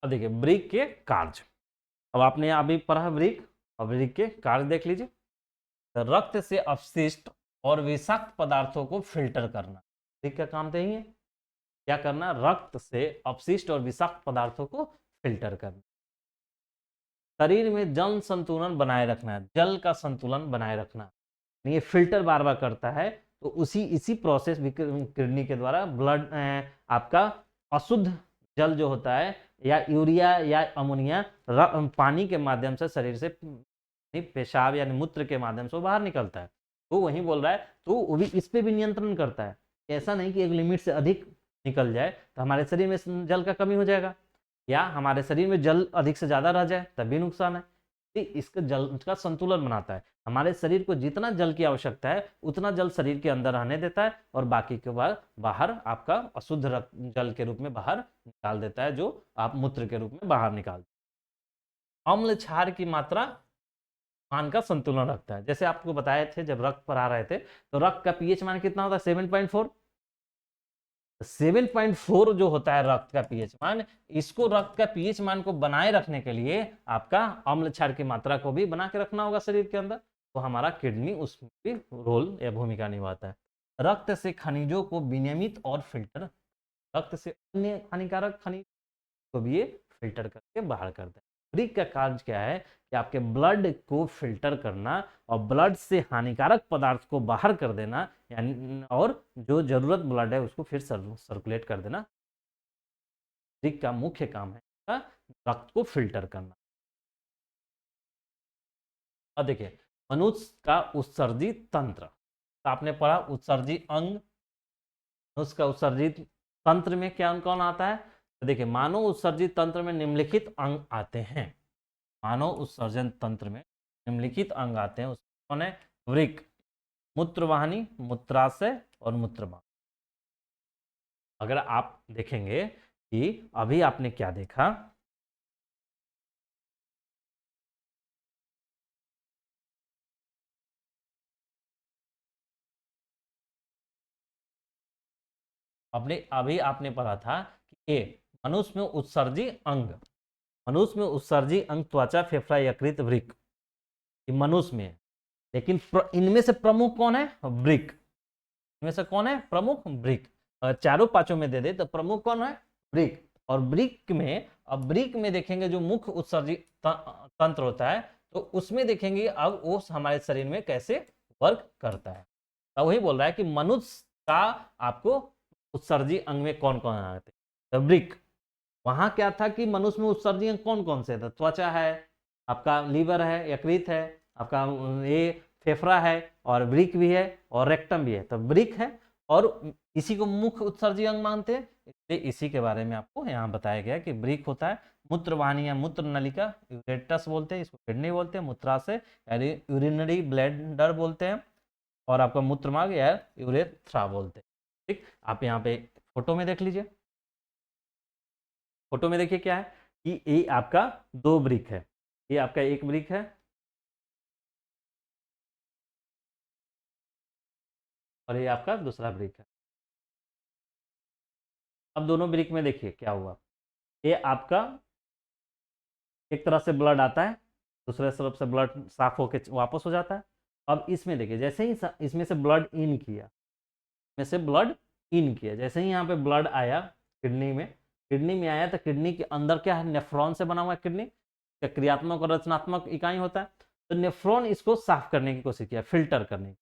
अब देखिए वृक्क के कार्य, अब आपने अभी पढ़ा वृक्क, अब वृक्क के कार्य देख लीजिए। तो रक्त से अपशिष्ट और विषाक्त पदार्थों को फिल्टर करना, वृक्क का काम तो यही है, क्या करना, रक्त से अपशिष्ट और विषाक्त पदार्थों को फिल्टर करना। शरीर में जल संतुलन बनाए रखना, जल का संतुलन बनाए रखना, ये फिल्टर बार बार करता है। तो इसी प्रोसेस किडनी के द्वारा ब्लड आपका अशुद्ध जल जो होता है या यूरिया या अमोनिया पानी के माध्यम से शरीर से पेशाब यानी मूत्र के माध्यम से बाहर निकलता है। तो वही बोल रहा है, तो वो भी इस पे भी नियंत्रण करता है। ऐसा नहीं कि एक लिमिट से अधिक निकल जाए तो हमारे शरीर में जल का कमी हो जाएगा, या हमारे शरीर में जल अधिक से ज्यादा रह जाए तब भी नुकसान है। इसका जल का संतुलन बनाता है, हमारे शरीर को जितना जल की आवश्यकता है उतना जल शरीर के अंदर रहने देता है, और बाकी के बाद बाहर आपका अशुद्ध जल के रूप में बाहर निकाल देता है, जो आप मूत्र के रूप में बाहर निकाल। अम्ल क्षार की मात्रा मान का संतुलन रखता है। जैसे आपको बताए थे जब रक्त पर आ रहे थे, तो रक्त का पीएच मान कितना होता है, 7.4। 7.4 जो होता है रक्त का पीएच मान, इसको रक्त का पीएच मान को बनाए रखने के लिए आपका अम्ल क्षार की मात्रा को भी बना के रखना होगा शरीर के अंदर। तो हमारा किडनी उसमें भी रोल या भूमिका निभाता है। रक्त से खनिजों को विनियमित और फिल्टर, रक्त से अन्य हानिकारक खनिज को भी ये फिल्टर करके बाहर करता है। वृक्क का कार्य क्या है कि आपके ब्लड को फिल्टर करना और ब्लड से हानिकारक पदार्थ को बाहर कर देना, यानी और जो जरूरत ब्लड है उसको फिर सर्कुलेट कर देना। वृक्क का मुख्य काम है रक्त को फिल्टर करना। अब देखिए मनुष्य का उत्सर्जी तंत्र, तो आपने पढ़ा उत्सर्जी अंग, मनुष्य का उत्सर्जित तंत्र में क्या कौन आता है। तो देखिए मानव उत्सर्जित तंत्र में निम्नलिखित अंग आते हैं, मानव उत्सर्जन तंत्र में निम्नलिखित अंग आते हैं। उसमें कौन है, वृक्क, मूत्रवाहिनी, मूत्राशय और मूत्रवाहिनी। अगर आप देखेंगे कि अभी आपने क्या देखा, अपने अभी आपने पढ़ा था कि ए मनुष्य में उत्सर्जी अंग, मनुष्य में उत्सर्जी अंग त्वचा, फेफड़ा, यकृत, वृक्क, मनुष्य में। लेकिन इनमें से प्रमुख कौन है, वृक्क। इनमें से कौन है प्रमुख, वृक्क। चारों पांचों में दे दे तो प्रमुख कौन है, वृक्क। और वृक्क में, अब वृक्क में देखेंगे जो मुख्य उत्सर्जी तंत्र होता है, तो उसमें देखेंगे अब वो हमारे शरीर में कैसे वर्क करता है। तो वही बोल रहा है कि मनुष्य का आपको उत्सर्जी अंग में कौन कौन आते हैं, तो वृक्क। वहां क्या था कि मनुष्य में उत्सर्जी अंग कौन कौन से थे, त्वचा है, आपका लीवर है, यकृत है, आपका ये फेफड़ा है, और वृक्क भी है, और रेक्टम भी है। तो वृक्क है और इसी को मुख्य उत्सर्जी अंग मानते हैं, इसलिए इसी के बारे में आपको यहाँ बताया गया कि वृक्क होता है मूत्रवाहिनी या मूत्र नलिका, यूरेटस बोलते हैं, इसको किडनी बोलते हैं, मूत्राशय यानी यूरिनरी ब्लैडर बोलते हैं, और आपका मूत्रमार्ग या यूरेथ्रा बोलते हैं। ठीक, आप यहाँ पे फोटो में देख लीजिए, फोटो में देखिए क्या है कि ये आपका दो वृक्क है, ये आपका एक वृक्क है और ये आपका दूसरा वृक्क है। अब दोनों वृक्क में देखिए क्या हुआ, ये आपका एक तरफ से ब्लड आता है, दूसरे तरफ से ब्लड साफ होकर वापस हो जाता है। अब इसमें देखिए जैसे ही इसमें से ब्लड इन किया, में से ब्लड इन किया, जैसे ही यहाँ पे ब्लड आया किडनी में आया, तो किडनी के अंदर क्या है, नेफ्रॉन से बना हुआ है किडनी, क्या क्रियात्मक और रचनात्मक इकाई होता है। तो नेफ्रॉन इसको साफ करने की कोशिश किया, फिल्टर करने की,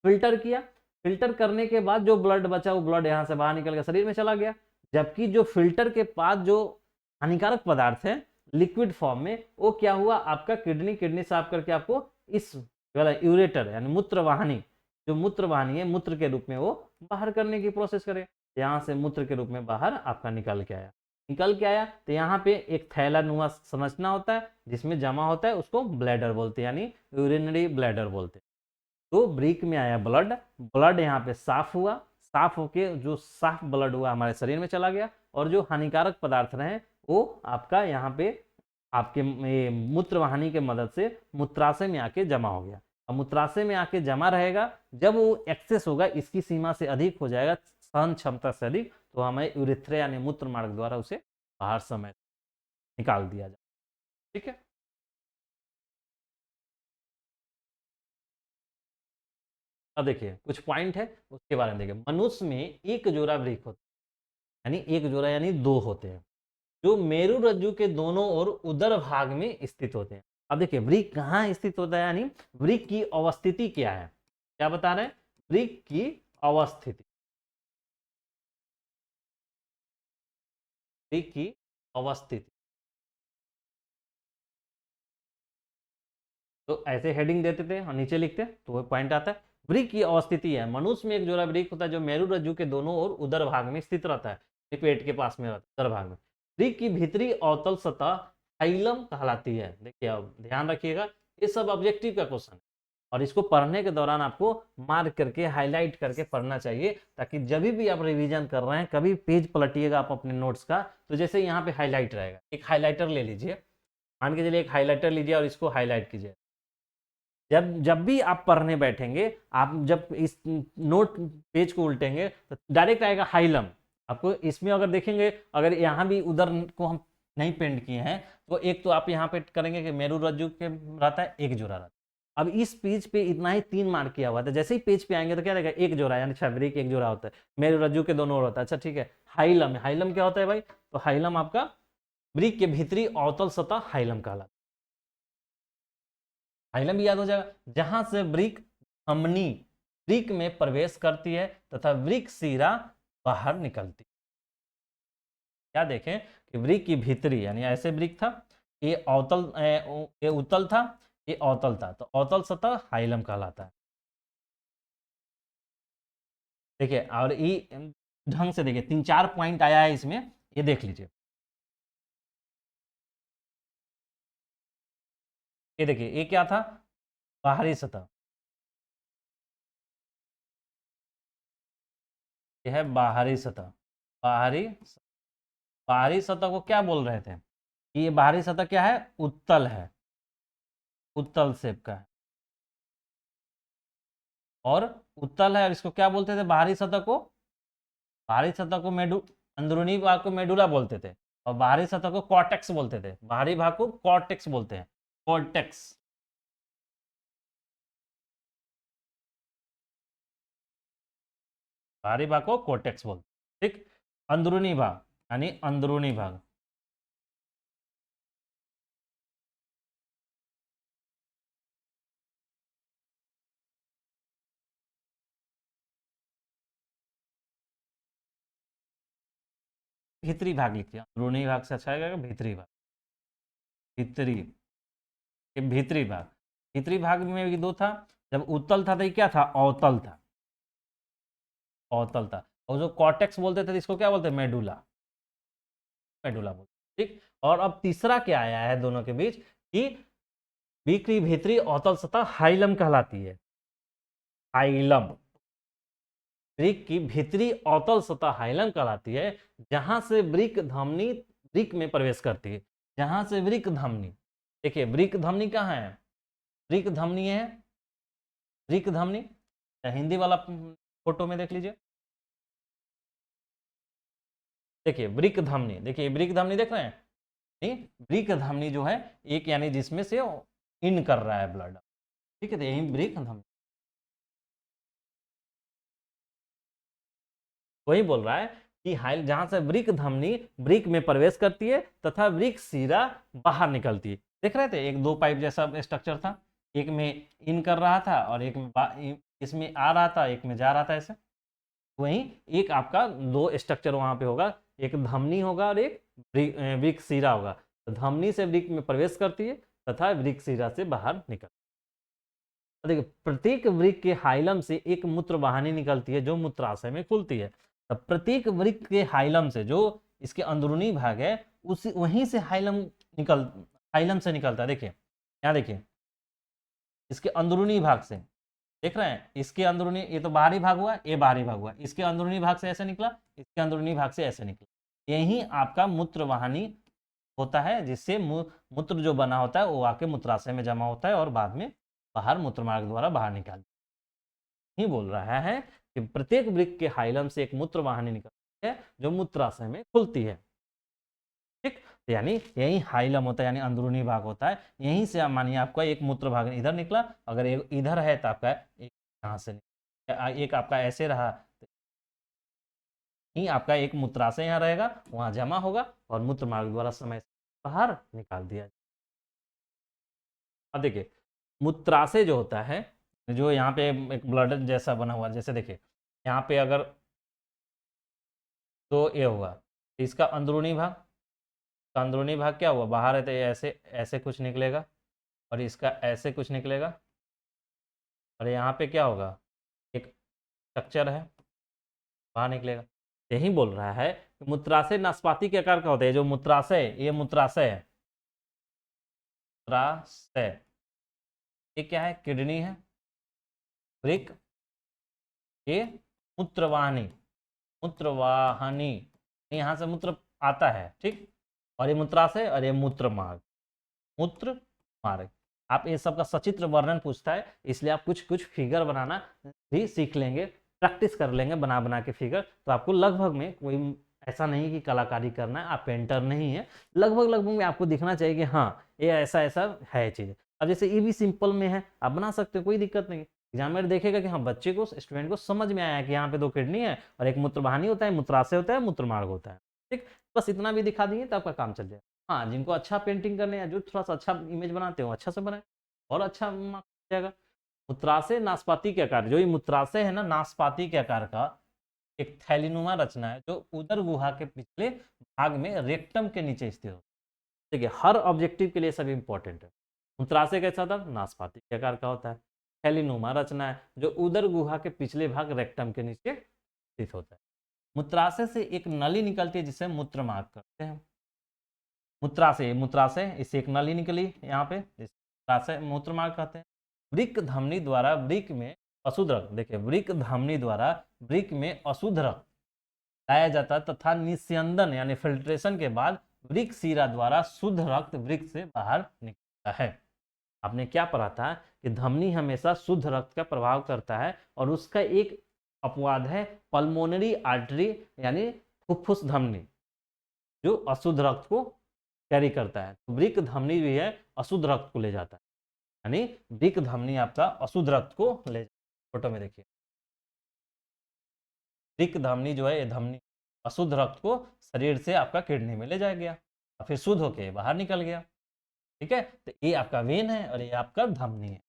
फिल्टर किया, फिल्टर करने के बाद जो ब्लड बचा वो ब्लड यहाँ से बाहर निकल के शरीर में चला गया। जबकि जो फिल्टर के बाद जो हानिकारक पदार्थ है लिक्विड फॉर्म में, वो क्या हुआ, आपका किडनी साफ करके आपको इस यूरेटर यानी मूत्रवाहिनी, जो मूत्रवाहिनी है मूत्र के रूप में वो बाहर करने की प्रोसेस करे। यहाँ से मूत्र के रूप में बाहर आपका निकल के आया, तो यहाँ पे एक थैलानुमा संरचना होता है जिसमें जमा होता है, उसको ब्लैडर बोलते हैं, यानी यूरिनरी ब्लैडर बोलते हैं। तो वृक्क में आया ब्लड, ब्लड यहाँ पे साफ हुआ, साफ होके जो साफ ब्लड हुआ हमारे शरीर में चला गया, और जो हानिकारक पदार्थ रहे वो आपका यहाँ पे आपके मूत्र वाहिनी के मदद से मूत्राशय में आके जमा हो गया। अब मूत्राशय में आके जमा रहेगा, जब वो एक्सेस होगा, इसकी सीमा से अधिक हो जाएगा, सहन क्षमता से अधिक, तो हमें यूरेथ्रा यानी मूत्र मार्ग द्वारा उसे बाहर समय निकाल दिया जाए। ठीक है। अब देखिए कुछ पॉइंट है उसके बारे में देखिए। मनुष्य में एक जोड़ा वृक्क होता है, यानी एक जोड़ा यानी दो होते हैं, जो मेरु रज्जु के दोनों ओर उदर भाग में स्थित होते हैं। अब देखिए वृक्क कहाँ स्थित होता है, यानी वृक्क की अवस्थिति क्या है, क्या बता रहे हैं, वृक्क की अवस्थिति, वृक्क की अवस्थिति। तो ऐसे हेडिंग देते थे और नीचे लिखते तो वो पॉइंट आता है। वृक्क की अवस्थिति है, मनुष्य में एक जोड़ा वृक्क होता है जो मेरु रज्जु के दोनों ओर उदर भाग में स्थित रहता है, पेट के पास में रहता है, उदर भाग में। वृक्क की भीतरी अवतल सतह हाइलम कहलाती है। देखिए अब ध्यान रखिएगा, ये सब ऑब्जेक्टिव का क्वेश्चन है, और इसको पढ़ने के दौरान आपको मार्क करके हाईलाइट करके पढ़ना चाहिए, ताकि जब भी आप रिवीजन कर रहे हैं, कभी पेज पलटिएगा आप अपने नोट्स का, तो जैसे यहाँ पे हाईलाइट रहेगा, एक हाईलाइटर ले लीजिए, मान के चलिए एक हाईलाइटर लीजिए और इसको हाईलाइट कीजिए। जब जब भी आप पढ़ने बैठेंगे, आप जब इस नोट पेज को उल्टेंगे तो डायरेक्ट आएगा हाइलम। आपको इसमें अगर देखेंगे, अगर यहाँ भी उधर को हम नहीं पेंट किए हैं, तो एक तो आप यहाँ पे करेंगे कि मेरु रज्जु के रहता है, एक जोड़ा रहता है। अब इस पेज पे इतना ही 3 मार्क किया हुआ था, जैसे ही पेज पे आएंगे तो क्या रहेगा, एक जोड़ा, यानी वृक्क एक जोड़ा होता है, मेरु रज्जु के दोनों ओर होता है। अच्छा ठीक है, हाइलम, हाइलम क्या होता है भाई, तो हाइलम आपका वृक्क के भीतरी अवतल सतह हाइलम कहलाता है। हाइलम भी याद हो जाएगा, जहां से वृक्क धमनी वृक्क में प्रवेश करती है तथा वृक्क शिरा बाहर निकलती है। क्या देखें कि वृक्क की भीतरी, यानी ऐसे वृक्क था, ये अवतल, ये उत्तल था, ये अवतल था, तो अवतल सतह हाइलम कहलाता है। देखिए और ये ढंग से देखिए 3-4 पॉइंट आया है इसमें, ये देख लीजिए। ये देखिए ये क्या था, बाहरी सतह, यह है बाहरी सतह। बाहरी बाहरी सतह को क्या बोल रहे थे कि ये बाहरी सतह क्या है, उत्तल है, उत्तल शेप का है, और उत्तल है, और इसको क्या बोलते थे बाहरी सतह को, बाहरी सतह को अंदरूनी भाग को मेडुला बोलते थे, और बाहरी सतह को कॉर्टेक्स बोलते थे, बाहरी भाग को कॉर्टेक्स बोलते हैं, कॉर्टेक्स। बाहरी भाग को कॉर्टेक्स बोलते, ठीक। अंदरूनी भाग यानी अंदरूनी भाग, भीतरी भाग लिखिए, अंदरूनी भाग से अच्छा है भीतरी भाग, भीतरी, ये भीतरी भाग। भीतरी भाग में भी दो था, जब उत्तल था तो ये क्या था, अवतल था, अवतल था। और जो कॉर्टेक्स बोलते थे इसको क्या बोलते हैं, मेडुला, मेडुला बोलते, ठीक। और अब तीसरा क्या आया है दोनों के बीच, कि वृक्क की भीतरी अवतल सतह हाइलम कहलाती है, हाइलम, वृक्क की भीतरी अवतल सतह हाइलम कहलाती है, जहां से वृक्क धमनी वृक्क में प्रवेश करती है, जहां से वृक्क धमनी, देखिए वृक्क धमनी कहाँ है, वृक्क धमनी है, वृक्क धमनी, हिंदी वाला फोटो में देख लीजिए, देखिए वृक्क धमनी, देखिए वृक्क धमनी देख रहे हैं, नहीं, वृक्क धमनी जो है एक, यानी जिसमें से इन कर रहा है ब्लड, ठीक है, तो यही वृक्क धमनी, वही बोल रहा है कि हाइल, जहां से वृक्क धमनी वृक्क में प्रवेश करती है तथा वृक्क शिरा बाहर निकलती है। देख रहे थे एक दो पाइप जैसा स्ट्रक्चर था, एक में इन कर रहा था और एक में इसमें आ रहा था, एक में जा रहा था, ऐसे वहीं एक आपका दो स्ट्रक्चर वहां पे होगा, एक धमनी होगा और एक वृक्क शिरा होगा। तो धमनी से वृक्क में प्रवेश करती है तथा वृक्क शिरा से बाहर निकलती है। देखिए प्रत्येक वृक्क के हाइलम से एक मूत्र वाहिनी निकलती है जो मूत्राशय में खुलती है। तो प्रत्येक वृक्क के हाइलम से, जो इसके अंदरूनी भाग है, उसी वहीं से हाइलम से निकलता है। देखिए यहाँ देखिए इसके अंदरूनी भाग से, देख रहे हैं, इसके अंदरूनी, ये तो बाहरी भाग हुआ, ये बाहरी भाग हुआ, इसके अंदरूनी भाग से ऐसे निकला, इसके अंदरूनी भाग से ऐसे निकला। यही आपका मूत्र वाहिनी होता है, जिससे मूत्र जो बना होता है वो आके मूत्राशय में जमा होता है और बाद में बाहर मूत्र मार्ग द्वारा बाहर निकाल ही बोल रहा है कि प्रत्येक वृक्क के हाइलम से एक मूत्र वाहिनी निकलती है जो मूत्राशय में खुलती है। ठीक, तो यानी यही हाइलम होता है, यानी अंदरूनी भाग होता है। यहीं से मानिए आपका एक मूत्र भाग इधर निकला, अगर एक इधर है तो आपका एक यहाँ से निकला, एक आपका ऐसे रहा, ही आपका एक मूत्राशय यहाँ रहेगा, वहां जमा होगा और मूत्र मार्ग द्वारा समय से बाहर निकाल दिया। अब देखिए, मूत्राशय जो होता है, जो यहाँ पे एक ब्लड जैसा बना हुआ, जैसे देखिए यहाँ पे अगर तो ये होगा, इसका अंदरूनी भाग, तो अंदरूनी भाग क्या हुआ, बाहर है तो ये ऐसे ऐसे कुछ निकलेगा और इसका ऐसे कुछ निकलेगा, और यहाँ पे क्या होगा, एक स्ट्रक्चर है, बाहर निकलेगा। यही बोल रहा है कि मूत्राशय नाशपाती के आकार का होता है। जो मूत्राशय, ये मूत्राशय है, मूत्राशय, ये क्या है, किडनी है, वृक्क, ये मूत्रवाहिनी, मूत्रवाहिनी, यहाँ से मूत्र आता है, ठीक, और ये मूत्राशय और ये मूत्र मार्ग, मूत्र मार्ग। आप ये सब का सचित्र वर्णन पूछता है, इसलिए आप कुछ कुछ फिगर बनाना भी सीख लेंगे, प्रैक्टिस कर लेंगे बना बना के फिगर, तो आपको लगभग में कोई ऐसा नहीं कि कलाकारी करना है, आप पेंटर नहीं है, लगभग लगभग में आपको दिखना चाहिए कि हाँ ये ऐसा ऐसा है चीज़। अब जैसे ये भी सिंपल में है, आप बना सकते हो, कोई दिक्कत नहीं। एग्जामिनर देखेगा कि हाँ बच्चे को, स्टूडेंट को समझ में आया कि यहाँ पे दो किडनी है और एक मूत्रवाहिनी होता है, मूत्राशय होता है, मूत्रमार्ग होता है। ठीक, बस इतना भी दिखा दिए तो आपका काम चल जाएगा। हाँ, जिनको अच्छा पेंटिंग करने हैं, जो थोड़ा सा अच्छा इमेज बनाते हो अच्छा से बनाए और अच्छा मार्क्स जाएगा। मूत्राशय नाशपाती के आकार, जो ये मूत्राशय है ना, नाशपाती के आकार का एक थैलीनुमा रचना है जो उदर गुहा के पिछले भाग में रेक्टम के नीचे स्थित हो। देखिए, हर ऑब्जेक्टिव के लिए सब इंपॉर्टेंट है। मूत्राशय कैसा था, नाशपाती के आकार का होता है। थैलीनुमा रचना है जो उदर गुहा के पिछले भाग रेक्टम के नीचे स्थित होता है। मूत्राशय से एक नली निकलती है जिसे मूत्रमार्ग कहते हैं। मूत्राशय, मूत्राशय, इससे एक नली निकली यहाँ पे, मूत्राशय मूत्रमार्ग कहते हैं। वृक्क धमनी द्वारा वृक्क में अशुद्ध रक्त, देखिए वृक्क धमनी द्वारा वृक्क में अशुद्ध रक्त लाया जाता है तथा निस्यंदन यानी फिल्ट्रेशन के बाद वृक्क शिरा द्वारा शुद्ध रक्त वृक्क से बाहर निकलता है। आपने क्या पढ़ा था कि धमनी हमेशा शुद्ध रक्त का प्रभाव करता है और उसका एक अपवाद है पल्मोनरी आर्टरी यानी फुफ्फुस धमनी, जो अशुद्ध रक्त को कैरी करता है। तो वृक्क धमनी भी है, अशुद्ध रक्त को ले जाता है, यानी वृक्क धमनी आपका अशुद्ध रक्त को ले जाता है। फोटो में देखिए, वृक्क धमनी जो है, ये धमनी अशुद्ध रक्त को शरीर से आपका किडनी में ले जाया गया और फिर शुद्ध होके बाहर निकल गया। ठीक है, तो ये आपका वेन है और ये आपका धमनी है।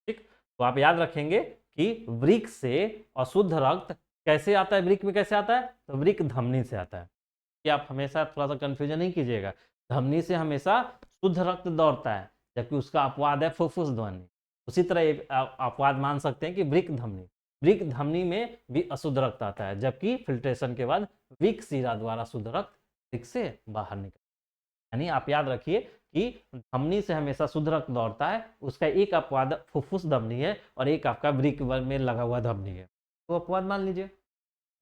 ठीक, तो आप याद रखेंगे कि वृक्क से अशुद्ध रक्त कैसे आता है, वृक्क में कैसे आता है, तो वृक्क धमनी से आता है। कि आप हमेशा थोड़ा सा कंफ्यूजन नहीं कीजिएगा, धमनी से हमेशा शुद्ध रक्त दौड़ता है, जबकि उसका अपवाद है फुफ्फुस ध्वनि। उसी तरह एक अपवाद मान सकते हैं कि वृक्क धमनी, वृक्क धमनी में भी अशुद्ध रक्त आता है, जबकि फिल्ट्रेशन के बाद वृक्क शिरा द्वारा शुद्ध रक्त वृक्क से बाहर निकल, यानी आप याद रखिए कि धमनी से हमेशा शुद्ध रक्त दौड़ता है, उसका एक अपवाद फुफ्फुस धमनी है और एक आपका वृक्क में लगा हुआ धमनी है, तो अपवाद मान लीजिए।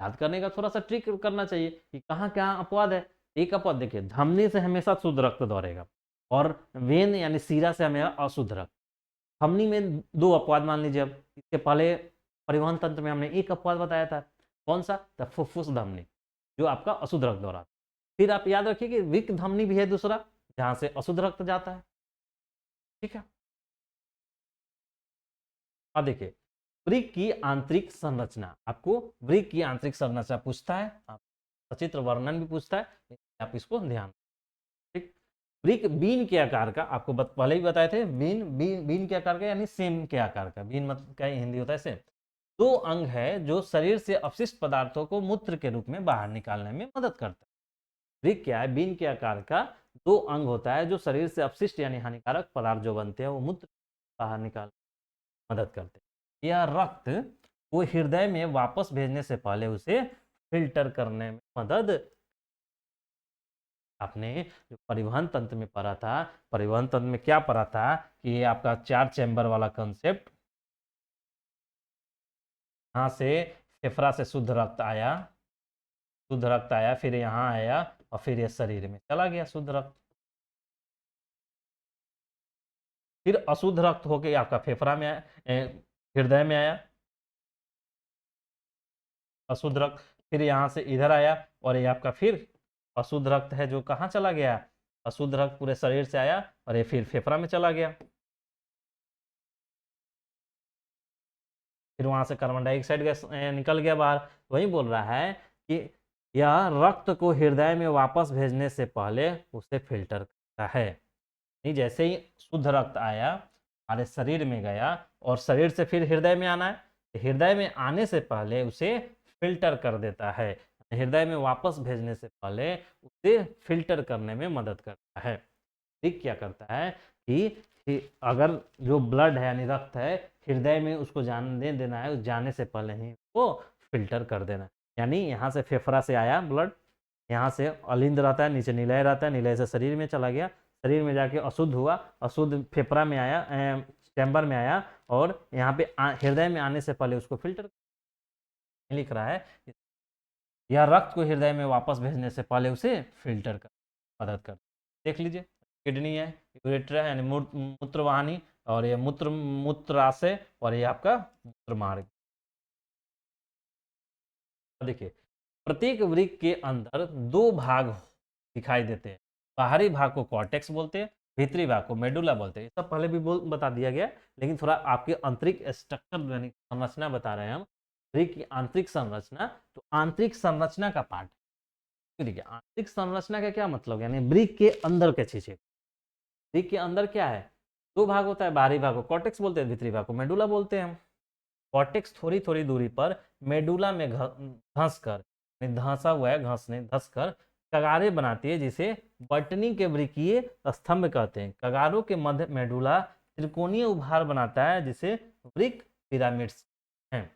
याद करने का थोड़ा सा ट्रिक करना चाहिए कि कहाँ कहाँ अपवाद है। एक अपवाद देखिए, धमनी से हमेशा शुद्ध रक्त दौड़ेगा और वेन यानी सीरा से हमें अशुद्ध रक्त। धमनी में दो अपवाद मान लीजिए। अब इसके पहले परिवहन तंत्र में हमने एक अपवाद बताया था, कौन सा, तो फुफ्फुस धमनी, जो आपका अशुद्ध रक्त दौड़ाता है। फिर आप याद रखिए कि वृक्क धमनी भी है दूसरा, जहां से अशुद्ध रक्त जाता है। ठीक है, अब देखिए वृक्क की आंतरिक संरचना, आपको वृक्क की आंतरिक संरचना पूछता है, आप सचित्र वर्णन भी पूछता है, आप इसको ध्यान। ठीक, वृक्क बीन के आकार का, आपको पहले ही बताए थे, बीन बीन बीन के आकार का यानी सेम के आकार का, बीन मतलब क्या हिंदी होता है सेम। दो अंग है जो शरीर से अपशिष्ट पदार्थों को मूत्र के रूप में बाहर निकालने में मदद करता है। वृक्क क्या है, बीन के आकार का दो अंग होता है जो शरीर से अपशिष्ट यानी हानिकारक पदार्थ जो बनते हैं वो मूत्र बाहर निकाल मदद करते हैं। यह रक्त को हृदय में वापस भेजने से पहले उसे फिल्टर करने में मदद आपने जो परिवहन तंत्र में पढ़ा था, परिवहन तंत्र में क्या पढ़ा था कि ये आपका 4 चैम्बर वाला कंसेप्ट, यहाँ से फेफड़ा से शुद्ध रक्त आया, शुद्ध रक्त आया, फिर यहाँ आया और फिर ये शरीर में चला गया शुद्ध रक्त, फिर अशुद्ध रक्त होके आपका फेफड़ा में आया, हृदय में आया अशुद्ध रक्त, फिर यहाँ से इधर आया और ये आपका फिर अशुद्ध रक्त है जो कहाँ चला गया, अशुद्ध रक्त पूरे शरीर से आया और ये फिर फेफड़ा में चला गया, फिर वहां से कार्बन डाइऑक्साइड गैस निकल गया बाहर। वही बोल रहा है कि यह रक्त को हृदय में वापस भेजने से पहले उसे फिल्टर करता है। नहीं, जैसे ही शुद्ध रक्त आया हमारे शरीर में गया और शरीर से फिर हृदय में आना है, तो हृदय में आने से पहले उसे फिल्टर कर देता है, हृदय में वापस भेजने से पहले उसे फिल्टर करने में मदद करता है। ठीक, क्या करता है कि अगर जो ब्लड है यानी रक्त है हृदय में उसको जाने देना है, जाने से पहले ही वो फिल्टर कर देना है। यानी यहाँ से फेफड़ा से आया ब्लड, यहाँ से अलिंद रहता है, नीचे निलय रहता है, निलय से शरीर में चला गया, शरीर में जाके अशुद्ध हुआ, अशुद्ध फेफड़ा में आया, चैम्बर में आया और यहाँ पे हृदय में आने से पहले उसको फिल्टर लिख रहा है, यह रक्त को हृदय में वापस भेजने से पहले उसे फिल्टर कर मदद कर। देख लीजिए, किडनी है, यूरेट्रा यानी मूत्रवाहिनी, और ये मूत्राशय, और ये आपका मूत्र मार्ग। देखिए, प्रत्येक वृक्क के अंदर 2 भाग दिखाई देते हैं, बाहरी भाग को कॉर्टेक्स बोलते हैं, भीतरी भाग को मेडुला बोलते हैं। ये सब पहले भी बता दिया गया, लेकिन थोड़ा आपके आंतरिक स्ट्रक्चर यानी संरचना बता रहे हैं हम, वृक्क की आंतरिक संरचना। तो आंतरिक संरचना का पार्ट, देखिए आंतरिक संरचना का क्या मतलब, यानी वृक्क के अंदर के चीजें, वृक्क के अंदर क्या है, 2 भाग होता है, बाहरी भाग को कॉर्टेक्स बोलते हैं, भीतरी भाग को मेडुला बोलते हैं हम। कॉर्टेक्स थोड़ी थोड़ी दूरी पर मेडुला में धंस कर, धंसा हुआ है, घसने धंस कर कगारे बनाती है, जिसे बटनी के वृक्कीय स्तंभ कहते हैं। कगारों के मध्य मेडुला त्रिकोणीय उभार बनाता है, जिसे वृक्क पिरामिड्स हैं।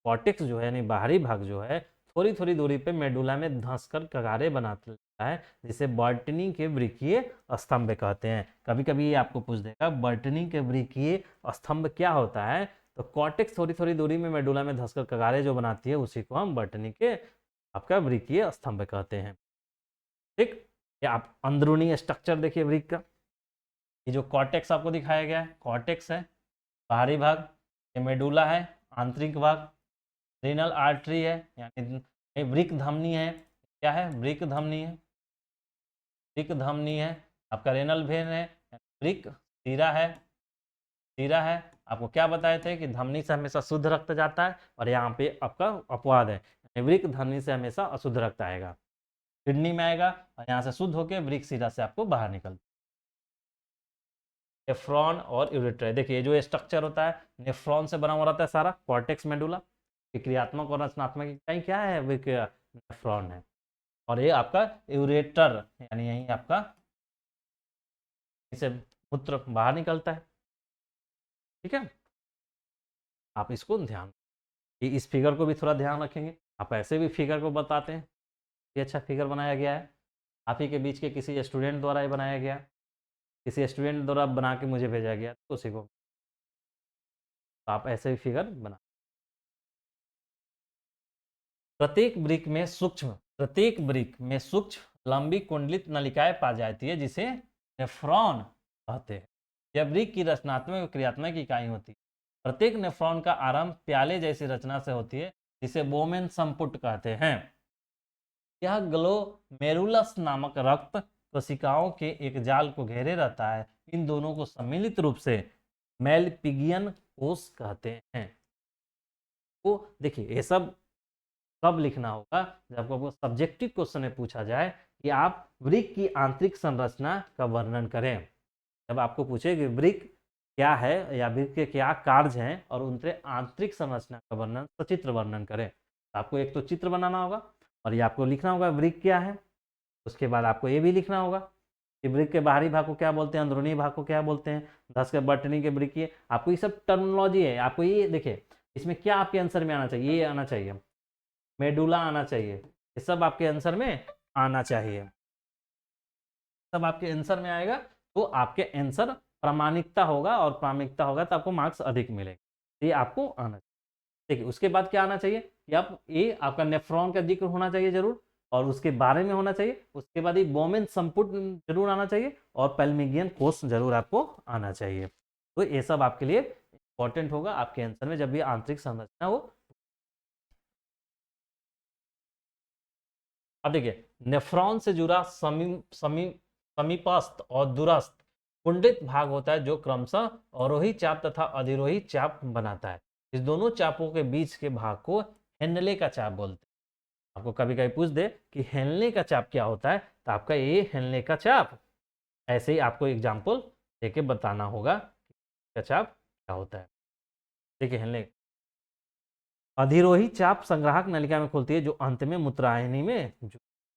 कॉर्टेक्स जो है यानी बाहरी भाग जो है थोड़ी थोड़ी दूरी पे मेडुला में धंसकर कगारे बनाता है, जिसे बॉटनी के वृक्कीय स्तंभ कहते हैं। कभी कभी ये आपको पूछ देगा बॉटनी के वृक्कीय स्तंभ क्या होता है, तो कॉर्टेक्स थोड़ी थोड़ी दूरी में मेडुला में धंसकर कगारे जो बनाती है उसी को हम बॉटनी के आपका वृक्कीय स्तंभ कहते हैं। ठीक, ये आप अंदरूनी स्ट्रक्चर देखिए वृक्क का, ये जो कॉर्टेक्स आपको दिखाया गया है, कॉर्टेक्स है बाहरी भाग, ये मेडुला है आंतरिक भाग, रीनल आर्टरी है यानी वृक्क धमनी है, क्या है वृक्क धमनी है, वृक्क धमनी है, आपका रेनल वेन है, वृक्क सीरा है, सीरा है। आपको क्या बताए थे कि धमनी से हमेशा शुद्ध रक्त जाता है, और यहाँ पे आपका अपवाद है, वृक्क धमनी से हमेशा अशुद्ध रक्त आएगा, किडनी में आएगा और यहाँ से शुद्ध होकर वृक्क सीरा से आपको बाहर निकलता है। नेफ्रॉन और यूरेट्रा, देखिए जो स्ट्रक्चर होता है नेफ्रॉन से बना हुआ रहता है सारा, कॉर्टेक्स मेडुला, क्रियात्मक और रचनात्मक इकाई क्या है, नेफ्रॉन है, और ये आपका यूरेटर यानी यही आपका इसे मूत्र बाहर निकलता है। ठीक है, आप इसको ध्यान, इस फिगर को भी थोड़ा ध्यान रखेंगे, आप ऐसे भी फिगर को बताते हैं, ये अच्छा फिगर बनाया गया है, आप ही के बीच के किसी स्टूडेंट द्वारा ये बनाया गया, किसी स्टूडेंट द्वारा बना के मुझे भेजा गया, तो उसी को आप ऐसे भी फिगर बना। प्रत्येक वृक्क में सूक्ष्म लंबी कुंडलित नलिकाएं पाई जाती है, जिसे नेफ्रॉन कहते हैं। यह वृक्क की रचनात्मक और क्रियात्मक इकाई होती है। प्रत्येक नेफ्रॉन का आरंभ प्याले जैसी रचना से होती है, जिसे बोमेन संपुट कहते हैं। यह ग्लोमेरुलस नामक रक्त कोशिकाओं के एक जाल को घेरे रहता है। इन दोनों को सम्मिलित रूप से मेलपिगियन कोष कहते हैं। तो देखिए ये सब कब लिखना होगा, जब आपको सब्जेक्टिव क्वेश्चन में पूछा जाए कि आप वृक्क की आंतरिक संरचना का वर्णन करें। जब आपको पूछे कि वृक्क क्या है या वृक्क के क्या कार्य हैं और उनके आंतरिक संरचना का वर्णन, सचित्र वर्णन करें, तो आपको एक तो चित्र बनाना होगा और ये आपको लिखना होगा वृक्क क्या है। उसके बाद आपको ये भी लिखना होगा कि वृक्क के बाहरी भाग को क्या बोलते हैं, अंदरूनी भाग को क्या बोलते हैं, धस के बटनी के वृक्कीय, आपको ये सब टर्मिनोलॉजी है। आपको ये देखिए इसमें क्या आपके आंसर में आना चाहिए, ये आना चाहिए, मेडुला आना चाहिए, ये सब आपके आंसर में आना चाहिए। सब आपके आंसर में आएगा तो आपके आंसर प्रामाणिकता होगा, और प्रामाणिकता होगा तो आपको मार्क्स अधिक मिलेंगे। ये आपको आना चाहिए। देखिए उसके बाद क्या आना चाहिए कि आप ये आपका नेफ्रॉन का जिक्र होना चाहिए जरूर, और उसके बारे में होना चाहिए। उसके बाद ये बोमेन संपुट जरूर आना चाहिए, और पैल्मिगियन कोष जरूर आपको आना चाहिए। तो ये सब आपके लिए इंपॉर्टेंट होगा आपके आंसर में जब भी आंतरिक संरचना हो। अब देखिए नेफ्रॉन से जुड़ा समीपस्थ और दूरस्थ कुंडित भाग होता है जो क्रमशः अवरोही चाप तथा अधिरोही चाप बनाता है। इस दोनों चापों के बीच के भाग को हेनले का चाप बोलते हैं। आपको कभी कभी पूछ दे कि हेनले का चाप क्या होता है, तो आपका ये हेनले का चाप, ऐसे ही आपको एग्जाम्पल देके बताना होगा का चाप क्या होता है। देखिए हेनले अधिरोही चाप संग्राहक नलिका में खुलती है जो अंत में मूत्राशयनी में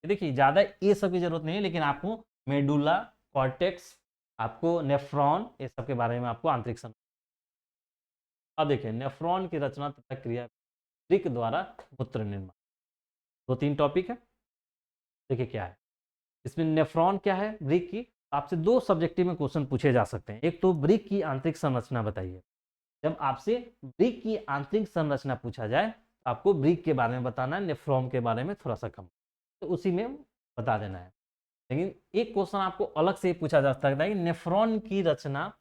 देखिए ज्यादा ये सब की जरूरत नहीं है, लेकिन आपको मेडुला, कॉर्टेक्स, आपको नेफ्रॉन, ये सब के बारे में आपको आंतरिक संरचना। अब देखिए नेफ्रॉन की रचना तथा क्रिया वृक्क द्वारा मूत्र निर्माण, दो तीन टॉपिक है। देखिए क्या है इसमें, नेफ्रॉन क्या है, वृक्क की आपसे दो सब्जेक्टिव में क्वेश्चन पूछे जा सकते हैं। एक तो वृक्क की आंतरिक संरचना बताइए। जब आपसे वृक्क की आंतरिक संरचना पूछा जाए तो आपको वृक्क के बारे में बताना है, नेफ्रॉन के बारे में थोड़ा सा कम, तो उसी में बता देना है। लेकिन एक क्वेश्चन आपको अलग से पूछा जा सकता है कि नेफ्रॉन की रचना,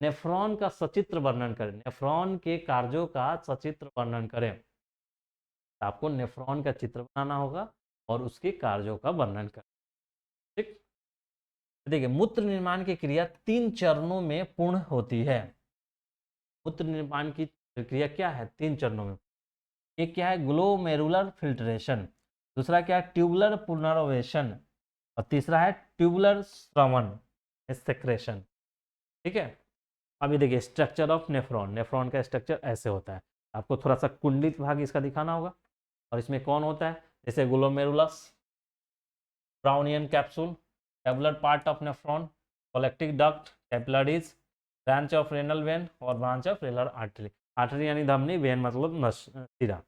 नेफ्रॉन का सचित्र वर्णन करें, नेफ्रॉन के कार्यों का सचित्र वर्णन करें। तो आपको नेफ्रॉन का चित्र बनाना होगा और उसके कार्यों का वर्णन करें। ठीक, देखिए मूत्र निर्माण की क्रिया 3 चरणों में पूर्ण होती है। मूत्र निर्माण की प्रक्रिया क्या है, 3 चरणों में। एक क्या है ग्लोमेरुलर फिल्ट्रेशन, दूसरा क्या है ट्यूबुलर पुनर्वेशन, और तीसरा है ट्यूबुलर श्रवण सेक्रेशन। ठीक है, अभी देखिए स्ट्रक्चर ऑफ नेफ्रॉन, नेफ्रॉन का स्ट्रक्चर ऐसे होता है। आपको थोड़ा सा कुंडलित भाग इसका दिखाना होगा, और इसमें कौन होता है, जैसे glomerulus, Brownian capsule, tubular part of nephron, collecting duct, capillaries, branch of renal vein और branch of renal artery. Artery यानी धमनी, वेन मतलब नस सिरा।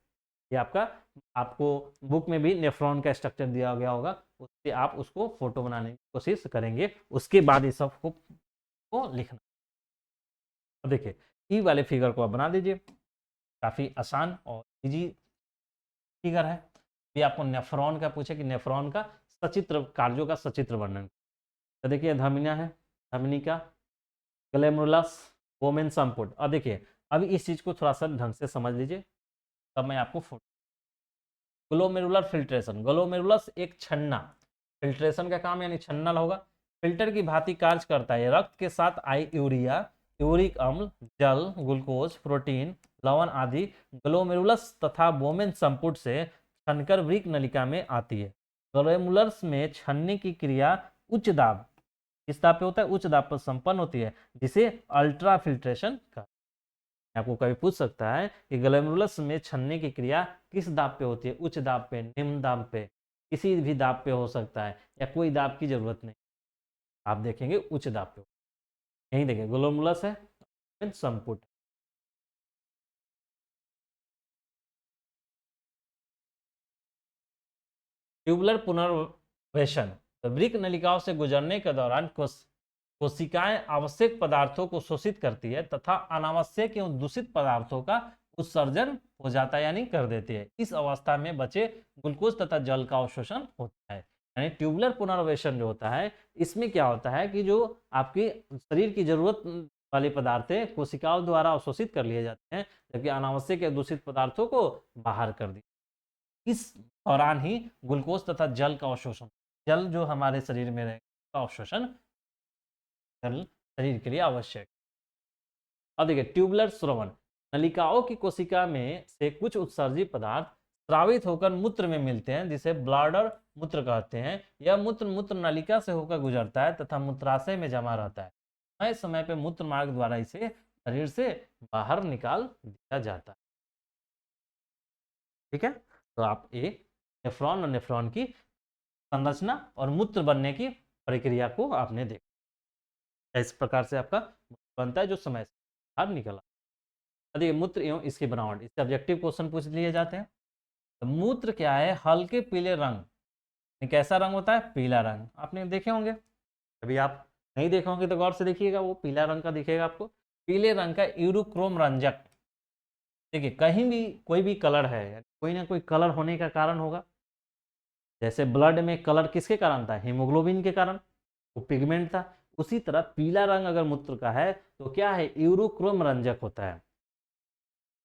ये आपका, आपको बुक में भी नेफ्रॉन का स्ट्रक्चर दिया गया होगा, उससे आप उसको फोटो बनाने की कोशिश करेंगे, उसके बाद ये सब को लिखना। तो देखिए ई वाले फिगर को आप बना दीजिए, काफ़ी आसान और इजी फिगर है। ये आपको नेफ्रॉन का पूछे कि नेफ्रॉन का सचित्र कार्यों का सचित्र वर्णन। तो देखिए धमनियाँ है, धमनी का ग्लैमेरुलस, वोमेन संपुट। अब देखिए अभी इस चीज़ को थोड़ा सा ढंग से समझ लीजिए, तब मैं आपको फोटो। ग्लोमेरुलर फिल्ट्रेशन, ग्लोमेरुलस एक छन्ना, फिल्ट्रेशन का काम यानी छन्ना होगा, फिल्टर की भांति कार्य करता है। रक्त के साथ आई यूरिया, यूरिक अम्ल, जल, ग्लूकोज, प्रोटीन, लवण आदि ग्लोमेरुलस तथा वोमेन संपुट से छनकर वृक्क नलिका में आती है। ग्लोमेरुलस में छनने की क्रिया उच्च दाब, किस दाब पे होता है, उच्च दाब पर संपन्न होती है, जिसे अल्ट्रा फिल्ट्रेशन का। आपको कभी पूछ सकता है कि ग्लैमेरुलस में छनने की क्रिया किस दाब पे होती है, उच्च दाब पे, निम्न दाब पे, किसी भी दाब पे हो सकता है, या कोई दाब की जरूरत नहीं, आप देखेंगे उच्च दाब पे। यही देखिए ग्लैमेरुलस है, संपुट। ट्यूबुलर पुनर्वेशन, तो वृक्क नलिकाओं से गुजरने के दौरान कोशिकाएं आवश्यक पदार्थों को शोषित करती है तथा अनावश्यक एवं दूषित पदार्थों का उत्सर्जन हो जाता है यानी कर देती है। इस अवस्था में बचे ग्लूकोज तथा जल का अवशोषण होता है। यानी ट्यूबुलर पुनर्वेशन जो होता है, इसमें क्या होता है कि जो आपकी शरीर की जरूरत वाले पदार्थ कोशिकाओं द्वारा अवशोषित कर लिए जाते हैं, जबकि अनावश्यक या दूषित पदार्थों को बाहर कर दिया। इस दौरान ही ग्लूकोज तथा जल का अवशोषण, जल जो हमारे शरीर में रहेगा अवशोषण जल शरीर के लिए आवश्यक। अब देखिए ट्यूबुलर श्रवण, नलिकाओं की कोशिका में से कुछ उत्सर्जित पदार्थ स्रावित होकर मूत्र में मिलते हैं, जिसे ब्लैडर मूत्र कहते हैं। यह मूत्र मूत्र नलिका से होकर गुजरता है तथा मूत्राशय में जमा रहता है। समय समय पर मूत्र मार्ग द्वारा इसे शरीर से बाहर निकाल दिया जाता है। ठीक है, तो आप ये नेफ्रॉन और नेफ्रॉन की संरचना और मूत्र बनने की प्रक्रिया को आपने देखा। इस प्रकार से आपका बनता है जो समय से बाहर निकला। देखिए मूत्र एवं इसकी बनावट, इससे ऑब्जेक्टिव क्वेश्चन पूछ लिए जाते हैं। तो मूत्र क्या है, हल्के पीले रंग कैसा रंग होता है? पीला रंग। आपने देखे होंगे, अभी आप नहीं देखे होंगे तो गौर से देखिएगा, वो पीला रंग का दिखेगा आपको, पीले रंग का यूरोक्रोम रंजक। देखिए कहीं भी कोई भी कलर है, कोई ना कोई कलर होने का कारण होगा। जैसे ब्लड में कलर किसके कारण था? हीमोग्लोबिन के कारण, वो पिगमेंट था। उसी तरह पीला रंग अगर मूत्र का है तो क्या है? यूरोक्रोम रंजक होता है।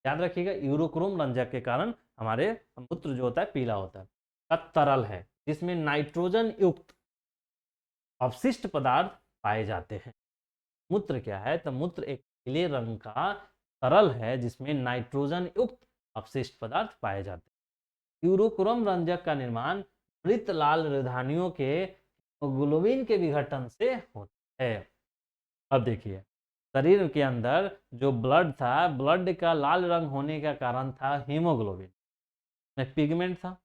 याद रखिएगा, यूरोक्रोम रंजक के कारण हमारे मूत्र जो होता है पीला होता है। का तरल है जिसमें नाइट्रोजन युक्त अवशिष्ट पदार्थ पाए जाते हैं। मूत्र क्या है? तो मूत्र एक पीले रंग का तरल है जिसमें नाइट्रोजन युक्त अवशिष्ट पदार्थ पाए जाते हैं। यूरोक्रोम रंजक का निर्माण मृत लाल रधानियों के ग्लोबिन के विघटन से होता है। अब देखिए, शरीर के अंदर जो ब्लड था, ब्लड का लाल रंग होने का कारण था हीमोग्लोबिन में पिगमेंट था।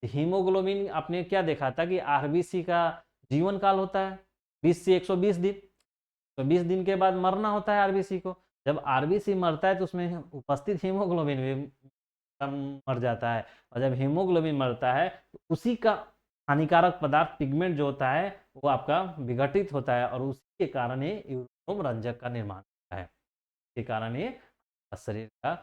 हीमोग्लोबिन आपने क्या देखा था कि आरबीसी का जीवन काल होता है 20 से 120 दिन, तो 20 दिन के बाद मरना होता है आरबीसी को। जब आरबीसी मरता है तो उसमें उपस्थित हीमोग्लोबिन भी मर जाता है, और जब हीमोग्लोबिन मरता है तो उसी का हानिकारक पदार्थ पिगमेंट जो होता है वो आपका विघटित होता है, और उसी के कारण ये यूरोक्रोम रंजक का निर्माण होता है। इसी कारण ये शरीर का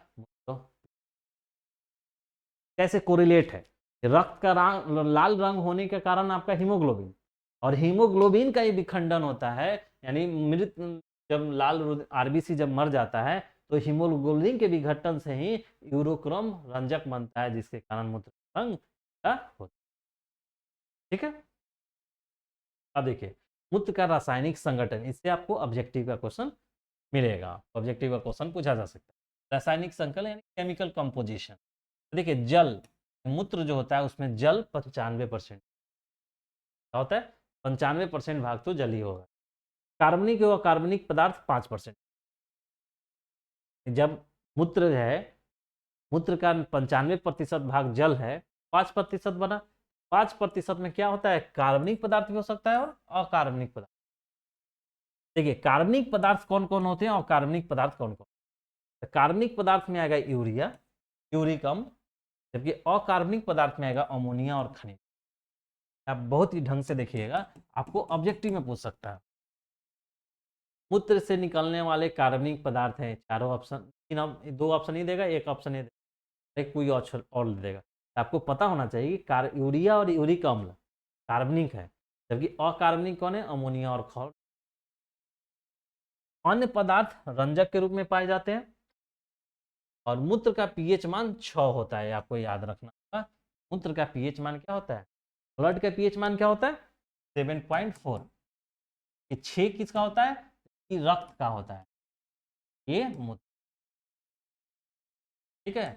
कैसे कोरिलेट है? रक्त का रंग लाल रंग होने के कारण आपका हीमोग्लोबिन, और हीमोग्लोबिन का ही विखंडन होता है, यानी मृत जब लाल आरबीसी जब मर जाता है तो हीमोग्लोबिन के विघटन से ही यूरोक्रोम रंजक बनता है, जिसके कारण मूत्र रंग का होता है। ठीक है, अब देखिए मूत्र का रासायनिक संगठन, इससे आपको ऑब्जेक्टिव का क्वेश्चन मिलेगा, ऑब्जेक्टिव का क्वेश्चन पूछा जा सकता है। रासायनिक संकलन यानी केमिकल कंपोजिशन। देखिए जल, मूत्र जो होता है उसमें जल 95% क्या होता है? 95% भाग तो जल ही होगा। कार्बनिक होगा, कार्बनिक पदार्थ 5%। जब मूत्र है, मूत्र का 95% भाग जल है, 5% बना। 5% में क्या होता है? कार्बनिक पदार्थ भी हो सकता है और अकार्बनिक पदार्थ। देखिए कार्बनिक पदार्थ कौन कौन होते हैं और कार्बनिक पदार्थ कौन कौन? तो कार्बनिक पदार्थ में आएगा यूरिया, यूरिक अम्ल, जबकि अकार्बनिक पदार्थ में आएगा अमोनिया और खनिज। आप बहुत ही ढंग से देखिएगा, आपको ऑब्जेक्टिव में पूछ सकता है। मूत्र से निकलने वाले कार्बनिक पदार्थ हैं चारों ऑप्शन, दो ऑप्शन ही देगा, एक ऑप्शन ही देगा, एक कोई ऑप्शन और देगा। आपको पता होना चाहिए कि यूरिया और यूरिक अम्ल कार्बनिक है, जबकि अकार्बनिक कौन है? अमोनिया और खौर। अन्य पदार्थ रंजक के रूप में पाए जाते हैं। और मूत्र का पीएच मान 6 होता है, आपको याद रखना होगा। मूत्र का पीएच मान क्या होता है? ब्लड का पीएच मान क्या होता है? 7.4। ये 6 किसका होता है? ये रक्त का होता है, ये मूत्र। ठीक है,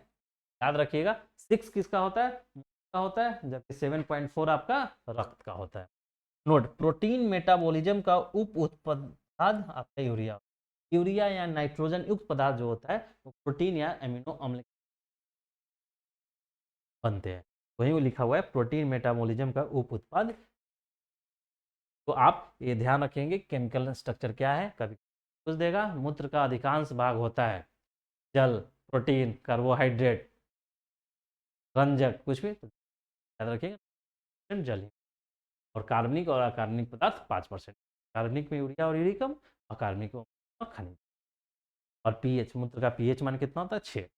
याद रखिएगा 6 किसका होता है? मूत्र का होता है, जबकि 7.4 आपका रक्त का होता है। नोट, प्रोटीन मेटाबॉलिज्म का उप उत्पाद आपका यूरिया। यूरिया या नाइट्रोजन युक्त पदार्थ जो होता है वो प्रोटीन या एमिनो अम्ल बनते हैं। वहीं वो लिखा हुआ है प्रोटीन मेटाबॉलिज्म का उप उत्पाद। तो आप ये ध्यान रखेंगे केमिकल स्ट्रक्चर क्या है, कभी कुछ देगा। मूत्र का अधिकांश भाग होता है जल, प्रोटीन, कार्बोहाइड्रेट, रंजक, कुछ भी तो याद रखिएगा जल ही। और कार्बनिक और अकार्बनिक पदार्थ 5%। कार्बनिक में यूरिया और यूरिकम, अकार्बनिक में खनिज। और पीएच, मूत्र का पीएच मान कितना होता है? 6।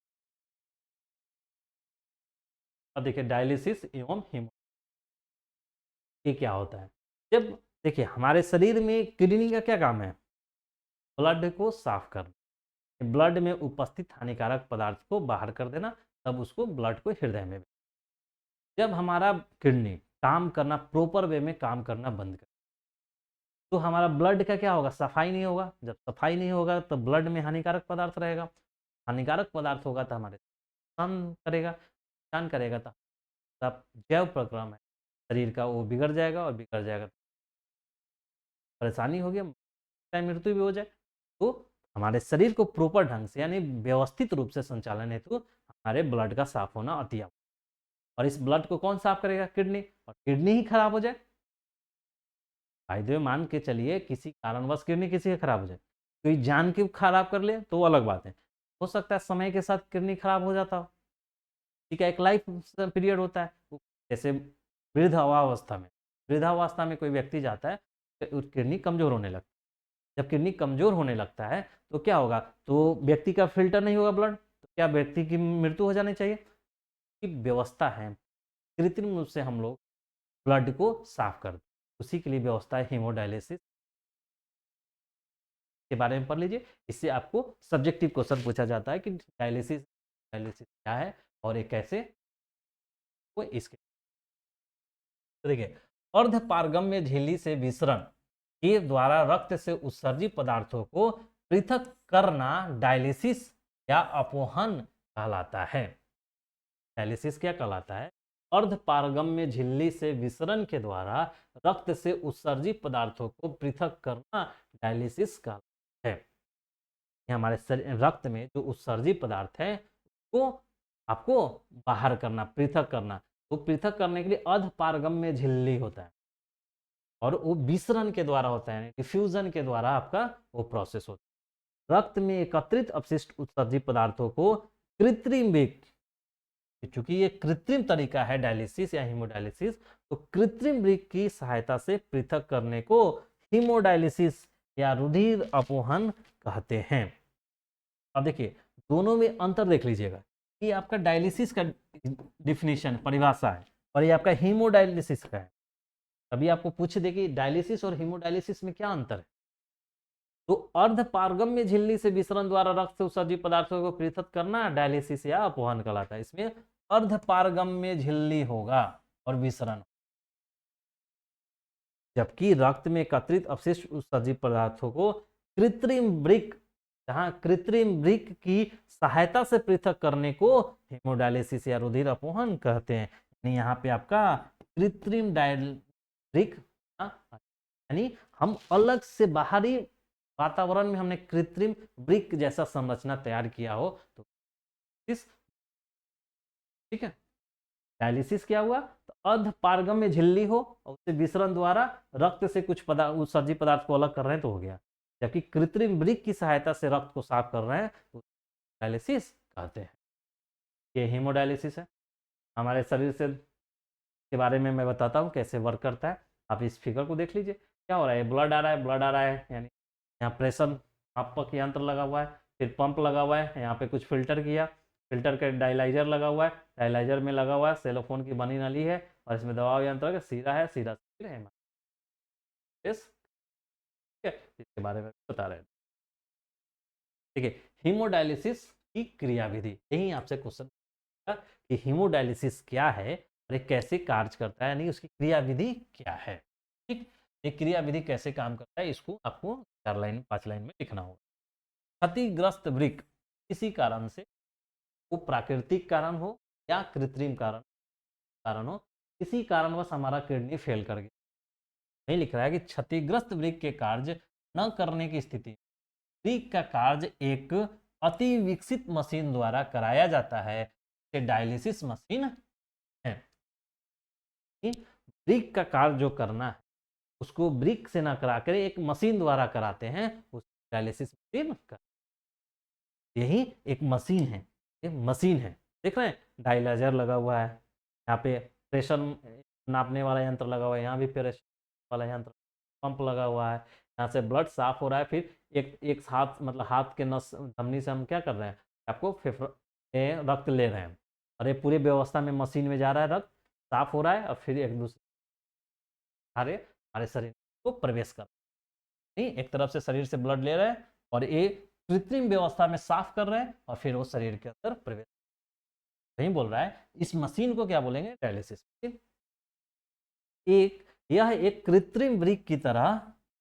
अब देखिए डायलिसिस एवं हीमो, ये क्या होता है? जब देखिए हमारे शरीर में किडनी का क्या काम है? ब्लड को साफ करना, ब्लड में उपस्थित हानिकारक पदार्थ को बाहर कर देना, तब उसको ब्लड को हृदय में। जब हमारा किडनी काम करना प्रॉपर वे में काम करना बंद कर, तो हमारा ब्लड का क्या होगा? सफाई नहीं होगा। जब सफाई नहीं होगा तो ब्लड में हानिकारक पदार्थ रहेगा, हानिकारक पदार्थ होगा तो हमारे नुकसान करेगा, नुकसान करेगा तो जैव प्रक्रम है शरीर का वो बिगड़ जाएगा, और बिगड़ जाएगा तो परेशानी होगी, मृत्यु भी हो जाए। तो हमारे शरीर को प्रॉपर ढंग से यानी व्यवस्थित रूप से संचालन हेतु हमारे ब्लड का साफ होना अति आवश्यक। और इस ब्लड को कौन साफ करेगा? किडनी। और किडनी ही खराब हो जाए, फायदे मान के चलिए किसी कारणवश किडनी किसी का खराब हो जाए, कोई जान के खराब कर ले तो वो अलग बात है। हो सकता है समय के साथ किडनी खराब हो जाता हो, ठीक है, एक लाइफ पीरियड होता है। जैसे वृद्धावस्था में, वृद्धावस्था में कोई व्यक्ति जाता है तो किडनी कमजोर होने लगता है। जब किडनी कमजोर होने लगता है तो क्या होगा, तो व्यक्ति का फिल्टर नहीं होगा ब्लड, तो क्या व्यक्ति की मृत्यु हो जानी चाहिए। की व्यवस्था है, कृत्रिम रूप से हम लोग ब्लड को साफ कर दें, उसी के लिए व्यवस्था है हीमोडायलिसिस के बारे में पढ़ लीजिए। इससे आपको सब्जेक्टिव क्वेश्चन पूछा जाता है कि डायलिसिस डायलिसिस क्या है और ये कैसे, वो इसके तो देखिए, अर्धपारगम्य झिल्ली से विसरण के द्वारा रक्त से उत्सर्जित पदार्थों को पृथक करना डायलिसिस या अपोहन कहलाता है। डायलिसिस क्या कहलाता है, अर्धपारगम्य झिल्ली से विसरण के द्वारा रक्त से उत्सर्जित पदार्थों को पृथक करना डायलिसिस कहलाता है। हमारे रक्त में जो उत्सर्जित पदार्थ है वो आपको बाहर करना, पृथक करना। वो पृथक करने के लिए अर्धपारगम्य झिल्ली होता है और वो विसरण के द्वारा होता है, डिफ्यूजन के द्वारा आपका वो प्रोसेस होता है। रक्त में एकत्रित अपशिष्ट उत्सर्जित पदार्थों को कृत्रिम वेग, चूंकि ये कृत्रिम तरीका है डायलिसिस या हीमोडायलिसिस, तो कृत्रिम वृक्क की सहायता से पृथक करने को हीमोडायलिसिस या रुधिर अपोहन कहते हैं। अब देखिए दोनों में अंतर देख लीजिएगा कि आपका डायलिसिस का डिफिनीशन परिभाषा है और ये आपका हीमोडायलिसिस का है। अभी आपको पूछ दे कि डायलिसिस और हीमोडायलिसिस में क्या अंतर है, तो अर्धपारगम्य झिल्ली से विसरण द्वारा रक्त से उत्सर्जित पदार्थों को पृथक करना डायलिसिस या अपोहन कहलाता है। इसमें अर्धपारगम्य झिल्ली होगा और विसरण, जबकि रक्त में एकत्रित अपशिष्ट उत्सर्जित पदार्थों को कृत्रिम वृक्क, जहां कृत्रिम वृक्क की सहायता से पृथक करने को हेमोडायलिसिस या रुधिर अपोहन कहते हैं। यानी यहाँ पे आपका कृत्रिम वृक्क, यानी हम अलग से बाहरी वातावरण में हमने कृत्रिम वृक्क जैसा संरचना तैयार किया हो तो इस, ठीक है। डायलिसिस क्या हुआ, तो अर्धपारगम्य झिल्ली हो और उससे विसरण द्वारा रक्त से कुछ उत्सर्जित पदार्थ को अलग कर रहे हैं तो हो गया। जबकि कृत्रिम वृक्क की सहायता से रक्त को साफ कर रहे हैं तो डायलिसिस कहते हैं। ये हीमोडायलिसिस है। हमारे शरीर से के बारे में मैं बताता हूँ कैसे वर्क करता है। आप इस फिगर को देख लीजिए, क्या हो रहा है, ब्लड आ रहा है, ब्लड आ रहा है, यानी यहाँ प्रेशर मापक यंत्र लगा हुआ है, फिर पंप लगा हुआ है, यहाँ पे कुछ फिल्टर किया, फिल्टर का डायलाइजर लगा हुआ है, डायलाइजर में लगा हुआ है सेलोफोन की बनी नली है और इसमें दबाव यंत्र का सीरा है, सीरा है, ठीक है। इसके बारे में बता रहे हैं। देखिए हीमोडायलिसिस की क्रियाविधि, यही आपसे क्वेश्चन कि हीमोडायलिसिस क्या है और ये कैसे कार्य करता है, यानी उसकी क्रियाविधि क्या है। ठीक, ये क्रियाविधि कैसे काम करता है इसको आपको 4 लाइन 5 लाइन में लिखना होगा। क्षतिग्रस्त वृक्क किसी कारण से, वो प्राकृतिक कारण हो या कृत्रिम कारण हो, किसी कारणवश हमारा किडनी फेल कर गया, नहीं लिख रहा है कि क्षतिग्रस्त वृक्क के कार्य न करने की स्थिति, वृक्क का कार्य एक अति विकसित मशीन द्वारा कराया जाता है, डायलिसिस मशीन है। वृक्क का कार्य जो करना है उसको वृक्क से ना कराकर एक मशीन द्वारा कराते हैं, उस डायलिसिस मशीन का, यही एक मशीन है, एक मशीन है। देख रहे हैं डायलाइजर लगा हुआ है, यहाँ पे प्रेशर नापने वाला यंत्र लगा हुआ है, यहाँ भी प्रेशर वाला यंत्र, पंप लगा हुआ है, यहाँ से ब्लड साफ हो रहा है। फिर एक एक हाथ, मतलब हाथ के नस धमनी से हम क्या कर रहे हैं, आपको रक्त ले रहे हैं और ये पूरी व्यवस्था में मशीन में जा रहा है, रक्त साफ हो रहा है और फिर एक दूसरे हमारे शरीर को प्रवेश कर, नहीं एक तरफ से शरीर से ब्लड ले रहे हैं और ये कृत्रिम व्यवस्था में साफ कर रहे हैं और फिर वो शरीर के अंदर प्रवेश, नहीं बोल रहा है। इस मशीन को क्या बोलेंगे, डायलिसिस मशीन। यह एक कृत्रिम वृक्क की तरह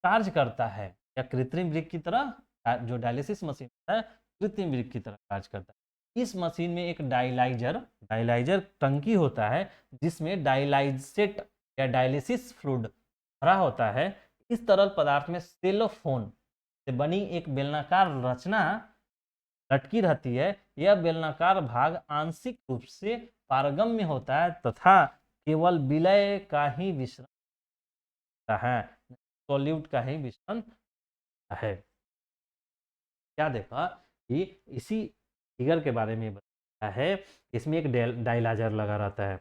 कार्य करता है, या कृत्रिम वृक्क की तरह जो डायलिसिस मशीन है कृत्रिम वृक्क की तरह कार्य करता है। इस मशीन में एक डायलाइजर टंकी होता है जिसमें डायलाइजेट या डायलिसिस फ्लूइड भरा होता है। इस तरल पदार्थ में सेलोफोन से बनी एक बेलनाकार रचना लटकी रहती है। यह बेलनाकार भाग आंशिक रूप से पारगम्य होता है तथा केवल विलय का ही मिश्रण है, सॉल्यूट का ही मिश्रण है। क्या देखा कि इसी फिगर के बारे में बताया है, इसमें एक डायलाइजर लगा रहता है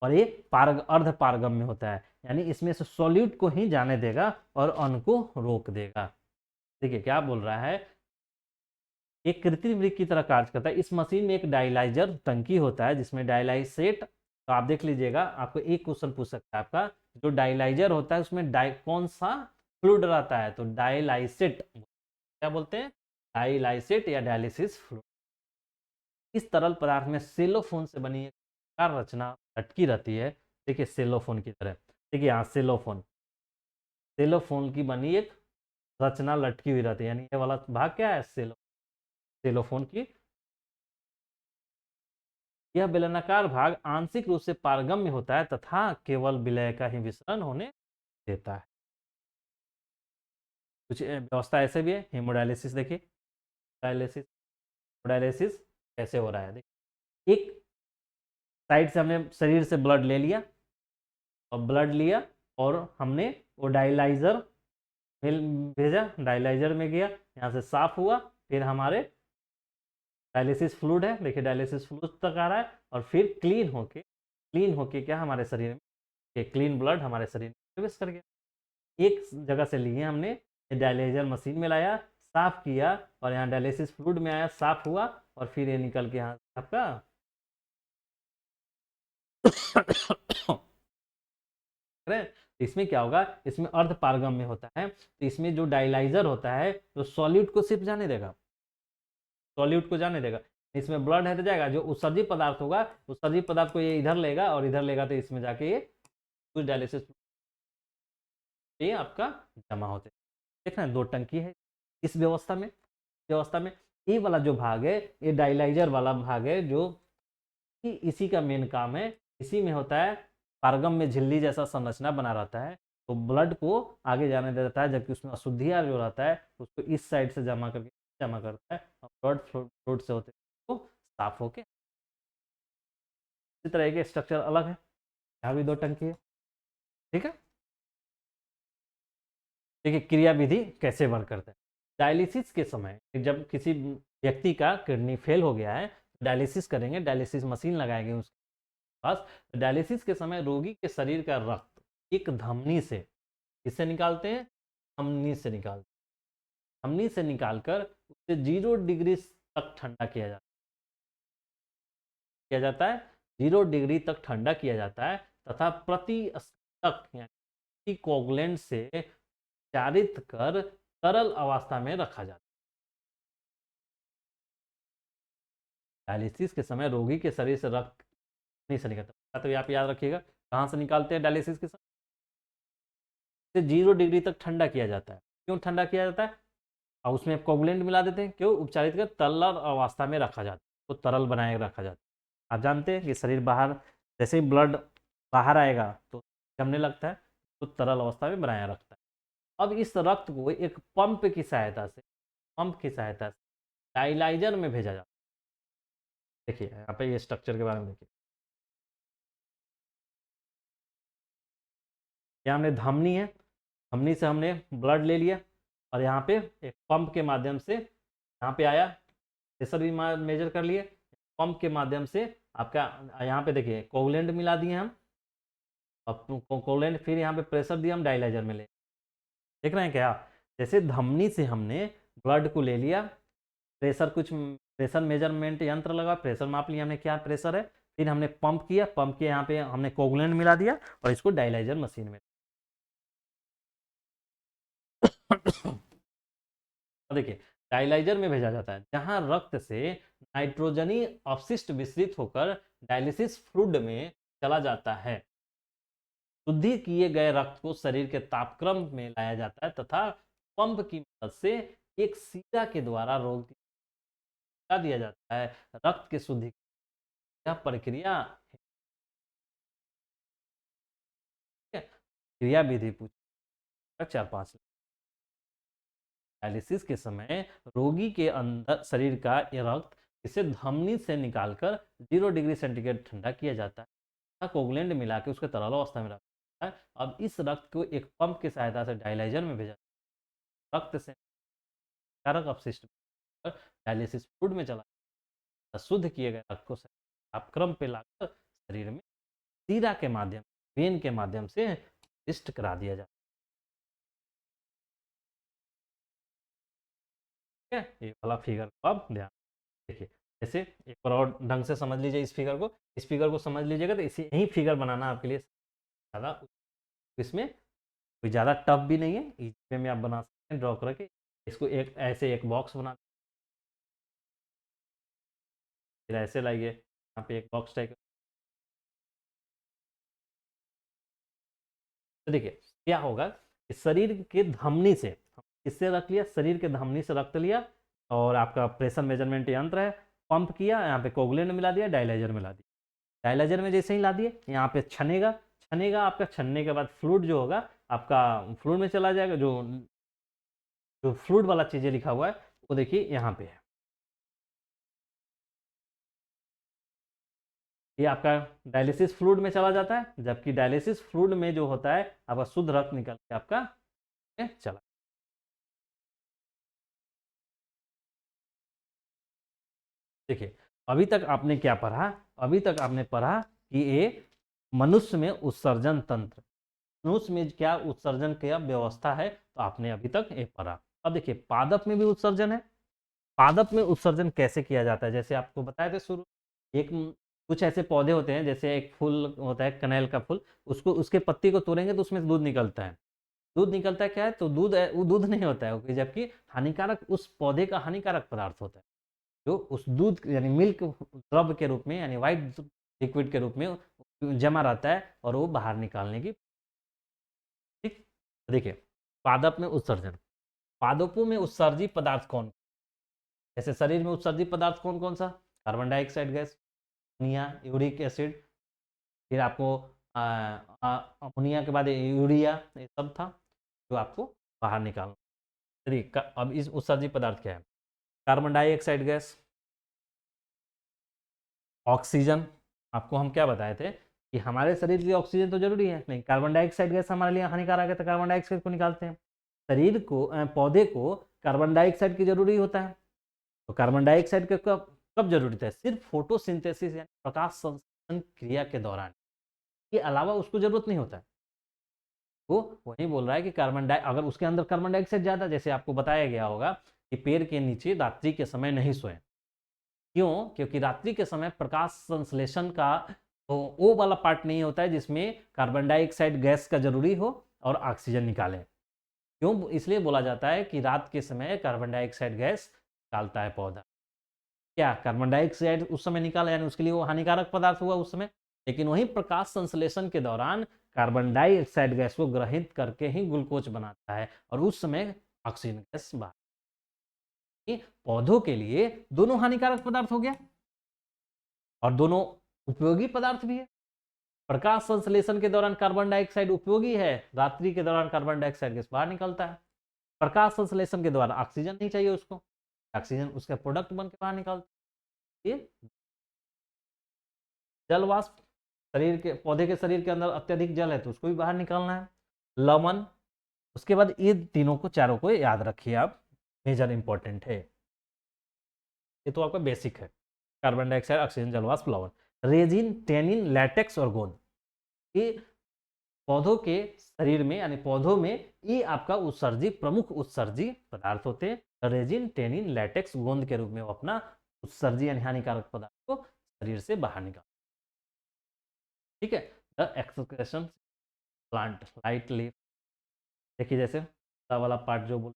और ये अर्ध पारगम्य होता है, यानी इसमें से सॉल्यूट को ही जाने देगा और अन्न को रोक देगा। देखिए क्या बोल रहा है, एक कृत्रिम वृक्क की तरह कार्य करता है। इस मशीन में एक डायलाइजर टंकी होता है जिसमें डायलाइसेट, तो आप देख लीजिएगा, आपको एक क्वेश्चन पूछ सकता है आपका, जो डायलाइजर होता है उसमें कौन सा फ्लूइड रहता है, तो डायलाइसेट, क्या बोलते हैं, डायलाइसेट या डायलिसिस फ्लूइड। इस तरल पदार्थ में सेलोफोन से बनी एक रचना लटकी रहती है। देखिए सेलोफोन की तरह, देखिए यहाँ सेलोफोन, सेलोफोन की बनी एक रचना लटकी हुई रहती है, यानी ये वाला भाग क्या है, सेलोफोन की। यह बेलनाकार भाग आंशिक रूप से पारगम्य होता है तथा केवल विलय का ही विसरण होने देता है। कुछ व्यवस्था ऐसे भी है, हेमोडायलिसिस देखिए, डायलिसिस, डायलिसिस कैसे हो रहा है, देखिए एक साइड से हमने शरीर से ब्लड ले लिया, और ब्लड लिया और हमने वो डायलाइजर में भेजा, डायलाइजर में गया, यहाँ से साफ हुआ, फिर हमारे डायलिसिस फ्लूइड है, देखिए डायलिसिस फ्लूइड तक आ रहा है, और फिर क्लीन होके क्या हमारे शरीर में, क्लीन ब्लड हमारे शरीर में प्रवेश कर गया। एक जगह से लिए हमने, डायलाइजर मशीन में लाया, साफ किया, और यहाँ डायलिसिस फ्लूइड में आया, साफ हुआ, और फिर ये निकल के यहाँ आपका इसमें क्या होगा, इसमें अर्ध पारगम्य होता है, तो इसमें जो डायलाइजर होता है तो सॉल्यूट को सिर्फ जाने देगा, सॉल्यूट को जाने देगा, इसमें ब्लड है तो जाएगा, जो उत्सर्जित पदार्थ होगा उत्सर्जित पदार्थ को ये इधर लेगा, और इधर लेगा तो इसमें जाके ये कुछ डायलिसिस ये आपका जमा होते हैं। देखना दो टंकी है इस व्यवस्था में ये वाला जो भाग है, ये डायलाइजर वाला भाग है, जो कि इसी का मेन काम है, इसी में होता है, पारगम में झिल्ली जैसा संरचना बना रहता है, तो ब्लड को आगे जाने देता है, जबकि उसमें अशुद्धियां जो रहता है उसको इस साइड से जमा करता है, और ब्लड फ्लो से होते तो साफ होके। इसी तरह के स्ट्रक्चर अलग है, यहाँ भी दो टंकी है, ठीक है। देखिए क्रिया विधि कैसे वर्क करता है। डायलिसिस के समय जब किसी व्यक्ति का किडनी फेल हो गया है, डायलिसिस करेंगे, डायलिसिस मशीन लगाएंगे उसके पास। डायलिसिस के समय रोगी के शरीर का रक्त एक धमनी से, किससे निकालते हैं, धमनी से निकालते हैं, धमनी से निकालकर उसे 0 डिग्री तक ठंडा किया जाता है, 0 डिग्री तक ठंडा किया जाता है, तथा प्रति स्तक यानी कोगुलेंट से चारित कर तरल अवस्था में रखा जाता है। डायलिसिस के समय रोगी के शरीर से रक्त नहीं से निकलता, तो आप याद रखिएगा कहाँ से निकालते हैं, डायलिसिस के समय से 0 डिग्री तक ठंडा किया जाता है। क्यों ठंडा किया जाता है, और उसमें कोगुलेंट मिला देते हैं, क्यों, उपचारित कर तरल अवस्था में रखा जाता है, तो तरल बनाए रखा जाता है। आप जानते हैं कि शरीर बाहर, जैसे ही ब्लड बाहर आएगा तो जमने लगता है, तो तरल अवस्था में बनाया रखता है। अब इस रक्त को एक पंप की सहायता से डायलाइजर में भेजा जाता है। देखिए यहाँ पे ये स्ट्रक्चर के बारे में देखिए, यहाँ हमने धमनी है, धमनी से हमने ब्लड ले लिया, और यहाँ पे एक पंप के माध्यम से यहाँ पे आया, प्रेशर भी मेजर कर लिए, पंप के माध्यम से आपका यहाँ पे देखिए कोगुलेंट मिला दिए हम, अब कोगुलेंट, फिर यहाँ पे प्रेशर दिया हम, डायलाइजर में ले, देख रहे हैं क्या, जैसे धमनी से हमने ब्लड को ले लिया, प्रेशर मेजरमेंट यंत्र लगा, प्रेशर माप लिया हमने, क्या प्रेशर है, फिर हमने पंप किया, पंप के यहाँ पे हमने कोगुलेंट मिला दिया, और इसको डायलाइजर मशीन में देखिए डायलाइजर में भेजा जाता है, जहां रक्त से नाइट्रोजनी अपशिष्ट विस्तृत होकर डायलिसिस फ्लूइड में चला जाता है। शुद्धि किए गए रक्त को शरीर के तापक्रम में लाया जाता है, तथा पंप की मदद से एक सीरा के द्वारा रोग दिया जाता है। रक्त के शुद्धि यह प्रक्रिया क्रिया विधि पूछ 4-5 डायलिसिस के समय रोगी के अंदर शरीर का ये रक्त इसे धमनी से निकालकर 0 डिग्री सेंटीग्रेड ठंडा किया जाता है, कोगुलेंट मिला के उसके तरल अवस्था में रखा जाता है। अब इस रक्त को एक पंप की सहायता से डायलाइजर में भेजा, रक्त से कारक अपशिष्ट डायलिसिस फ्लूइड में चला, शुद्ध किए गए रक्त को तापक्रम पे लाकर शरीर में सीरा के माध्यम, वेन के माध्यम से लिस्ट करा दिया जाता है। ये वाला फिगर को आप ध्यान देखिए। जैसे एक बार और ढंग से समझ लीजिए इस फिगर को, इस फिगर को समझ लीजिएगा तो इसी यही फिगर बनाना आपके लिए ज़्यादा, इसमें कोई ज़्यादा टफ भी नहीं है, इजी वे में आप बना सकते हैं ड्रॉ करके। इसको एक ऐसे एक बॉक्स बना, फिर ऐसे लाइए यहाँ पे एक बॉक्स टाइप। तो देखिए क्या होगा कि शरीर के धमनी से, किससे रख लिया, शरीर के धमनी से रक्त लिया और आपका प्रेशर मेजरमेंट यंत्र है, पंप किया, यहाँ पे कोगुलेंट मिला दिया, डायलाइजर मिला दिया। डायलाइजर में जैसे ही ला दिए यहाँ पे छनेगा, छनेगा आपका, छनने के बाद फ्लूइड जो होगा आपका फ्लूइड में चला जाएगा। जो जो फ्लूइड वाला चीज़ें लिखा हुआ है वो देखिए यहाँ पे है, ये आपका डायलिसिस फ्लूइड में चला जाता है। जबकि डायलिसिस फ्लूइड में जो होता है आपका शुद्ध रक्त निकल के आपका चला। देखिए अभी तक आपने क्या पढ़ा, अभी तक आपने पढ़ा कि ये मनुष्य में उत्सर्जन तंत्र, मनुष्य में क्या उत्सर्जन क्या व्यवस्था है, तो आपने अभी तक ये पढ़ा। अब देखिए पादप में भी उत्सर्जन है। पादप में उत्सर्जन कैसे किया जाता है, जैसे आपको बताया था शुरू, एक कुछ ऐसे पौधे होते हैं, जैसे एक फूल होता है कनेल का फूल, उसको उसके पत्ती को तोड़ेंगे तो उसमें से दूध निकलता है। दूध निकलता है क्या है, तो दूध वो दूध नहीं होता है, जबकि हानिकारक उस पौधे का हानिकारक पदार्थ होता है, जो उस दूध यानी मिल्क द्रव के रूप में यानी वाइट लिक्विड के रूप में जमा रहता है और वो बाहर निकालने की। ठीक, देखिए पादप में उत्सर्जन, पादपों में उत्सर्जित पदार्थ कौन, जैसे शरीर में उत्सर्जित पदार्थ कौन कौन सा, carbon dioxide gas, ammonia, uric acid, फिर आपको अमोनिया के बाद यूरिया, ये सब था जो आपको बाहर निकालना। चलिए अब इस उत्सर्जित पदार्थ क्या है, कार्बन डाइऑक्साइड गैस, ऑक्सीजन। आपको हम क्या बताए थे कि हमारे शरीर के लिए ऑक्सीजन तो जरूरी है, नहीं कार्बन डाइऑक्साइड गैस हमारे लिए हानिकारक है, तो कार्बन डाइऑक्साइड को निकालते हैं। शरीर को पौधे को कार्बन डाइऑक्साइड की जरूरी होता है, तो कार्बन डाइऑक्साइड का कब कब जरूरत है, सिर्फ फोटोसिंथेसिस यानी प्रकाश संश्लेषण क्रिया के दौरान, के अलावा उसको जरूरत नहीं होता है। वो वही बोल रहा है कि कार्बन डाइ अगर उसके अंदर कार्बन डाइऑक्साइड ज्यादा, जैसे आपको बताया गया होगा कि पेड़ के नीचे रात्रि के समय नहीं सोए, क्यों, क्योंकि रात्रि के समय प्रकाश संश्लेषण का वो वाला पार्ट नहीं होता है जिसमें कार्बन डाइऑक्साइड गैस का जरूरी हो और ऑक्सीजन निकाले। क्यों, इसलिए बोला जाता है कि रात के समय कार्बन डाइऑक्साइड गैस निकालता है पौधा। क्या कार्बन डाइऑक्साइड उस समय निकाला यानी उसके लिए वो हानिकारक पदार्थ हुआ उस समय, लेकिन वही प्रकाश संश्लेषण के दौरान कार्बन डाइऑक्साइड गैस को ग्रहित करके ही ग्लूकोज बनाता है और उस समय ऑक्सीजन गैस बाहर। पौधों के लिए दोनों हानिकारक पदार्थ हो गया और दोनों उपयोगी पदार्थ भी है। प्रकाश संश्लेषण के दौरान कार्बन डाइऑक्साइड उपयोगी है, रात्रि के दौरान कार्बन डाइऑक्साइड गैस बाहर निकलता है। प्रकाश संश्लेषण के दौरान ऑक्सीजन नहीं चाहिए उसको, ऑक्सीजन उसका प्रोडक्ट बन के बाहर निकलता है। जल वाष्प, शरीर के पौधे के शरीर के अंदर अत्यधिक जल है तो उसको भी बाहर निकालना है। लवण, उसके बाद ये तीनों को चारों को याद रखिए आप, मेजर इंपॉर्टेंट है, ये तो आपका बेसिक है, कार्बन डाइऑक्साइड, ऑक्सीजन, जल वाष्प, लवण। रेजिन, टेनिन, लैटेक्स और गोंद, ये पौधों के शरीर में यानी पौधों में ये आपका उत्सर्जित प्रमुख उत्सर्जित पदार्थ होते हैं। रेजिन, टेनिन, लैटेक्स, गोंद के रूप में वो अपना उत्सर्जित यानी हानिकारक पदार्थ को शरीर से बाहर निकाल। ठीक है, the excretion plant light leaf, देखिए जैसे वाला पार्ट जो बोल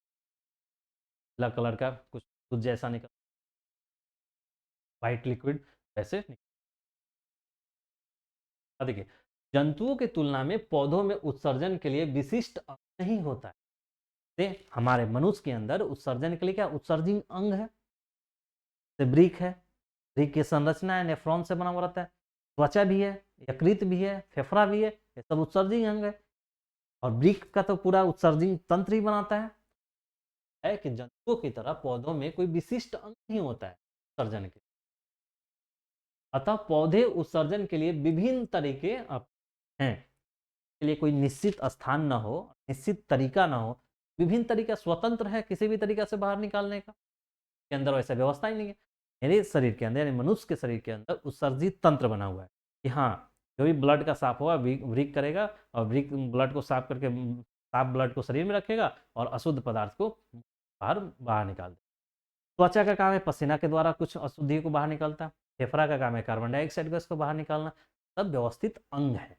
पीला कलर का कुछ दूध जैसा निकल, व्हाइट लिक्विड वैसे देखिए जंतुओं की तुलना में पौधों में उत्सर्जन के लिए विशिष्ट अंग नहीं होता है। हमारे मनुष्य के अंदर उत्सर्जन के लिए क्या उत्सर्जित अंग है, ब्रिक है, ब्रिक की संरचना है नेफ्रॉन से बना हुआ रहता है, त्वचा भी है, यकृत भी है, फेफड़ा भी है, ये सब उत्सर्जित अंग है। और ब्रिक का तो पूरा उत्सर्जित तंत्र ही बनाता है कि जंतुओं की तरह पौधों में कोई विशिष्ट अंग नहीं होता है उत्सर्जन के, अतः पौधे उत्सर्जन के लिए विभिन्न तरीके हैं, के लिए कोई निश्चित स्थान ना हो, निश्चित तरीका ना हो, विभिन्न तरीका स्वतंत्र है किसी भी तरीका से बाहर निकालने का, के अंदर वैसा व्यवस्था ही नहीं है। मेरे शरीर के अंदर यानी मनुष्य के शरीर के अंदर उत्सर्जित तंत्र बना हुआ है कि हाँ जो भी ब्लड का साफ होगा वृक करेगा, और वृक ब्लड को साफ करके साफ ब्लड को शरीर में रखेगा और अशुद्ध पदार्थ को बाहर बाहर निकाल देगा। त्वचा का काम है पसीना के द्वारा कुछ अशुद्धि को बाहर निकालता। फेफड़ा का काम है कार्बन डाइऑक्साइड गैस को बाहर निकालना। सब व्यवस्थित अंग है।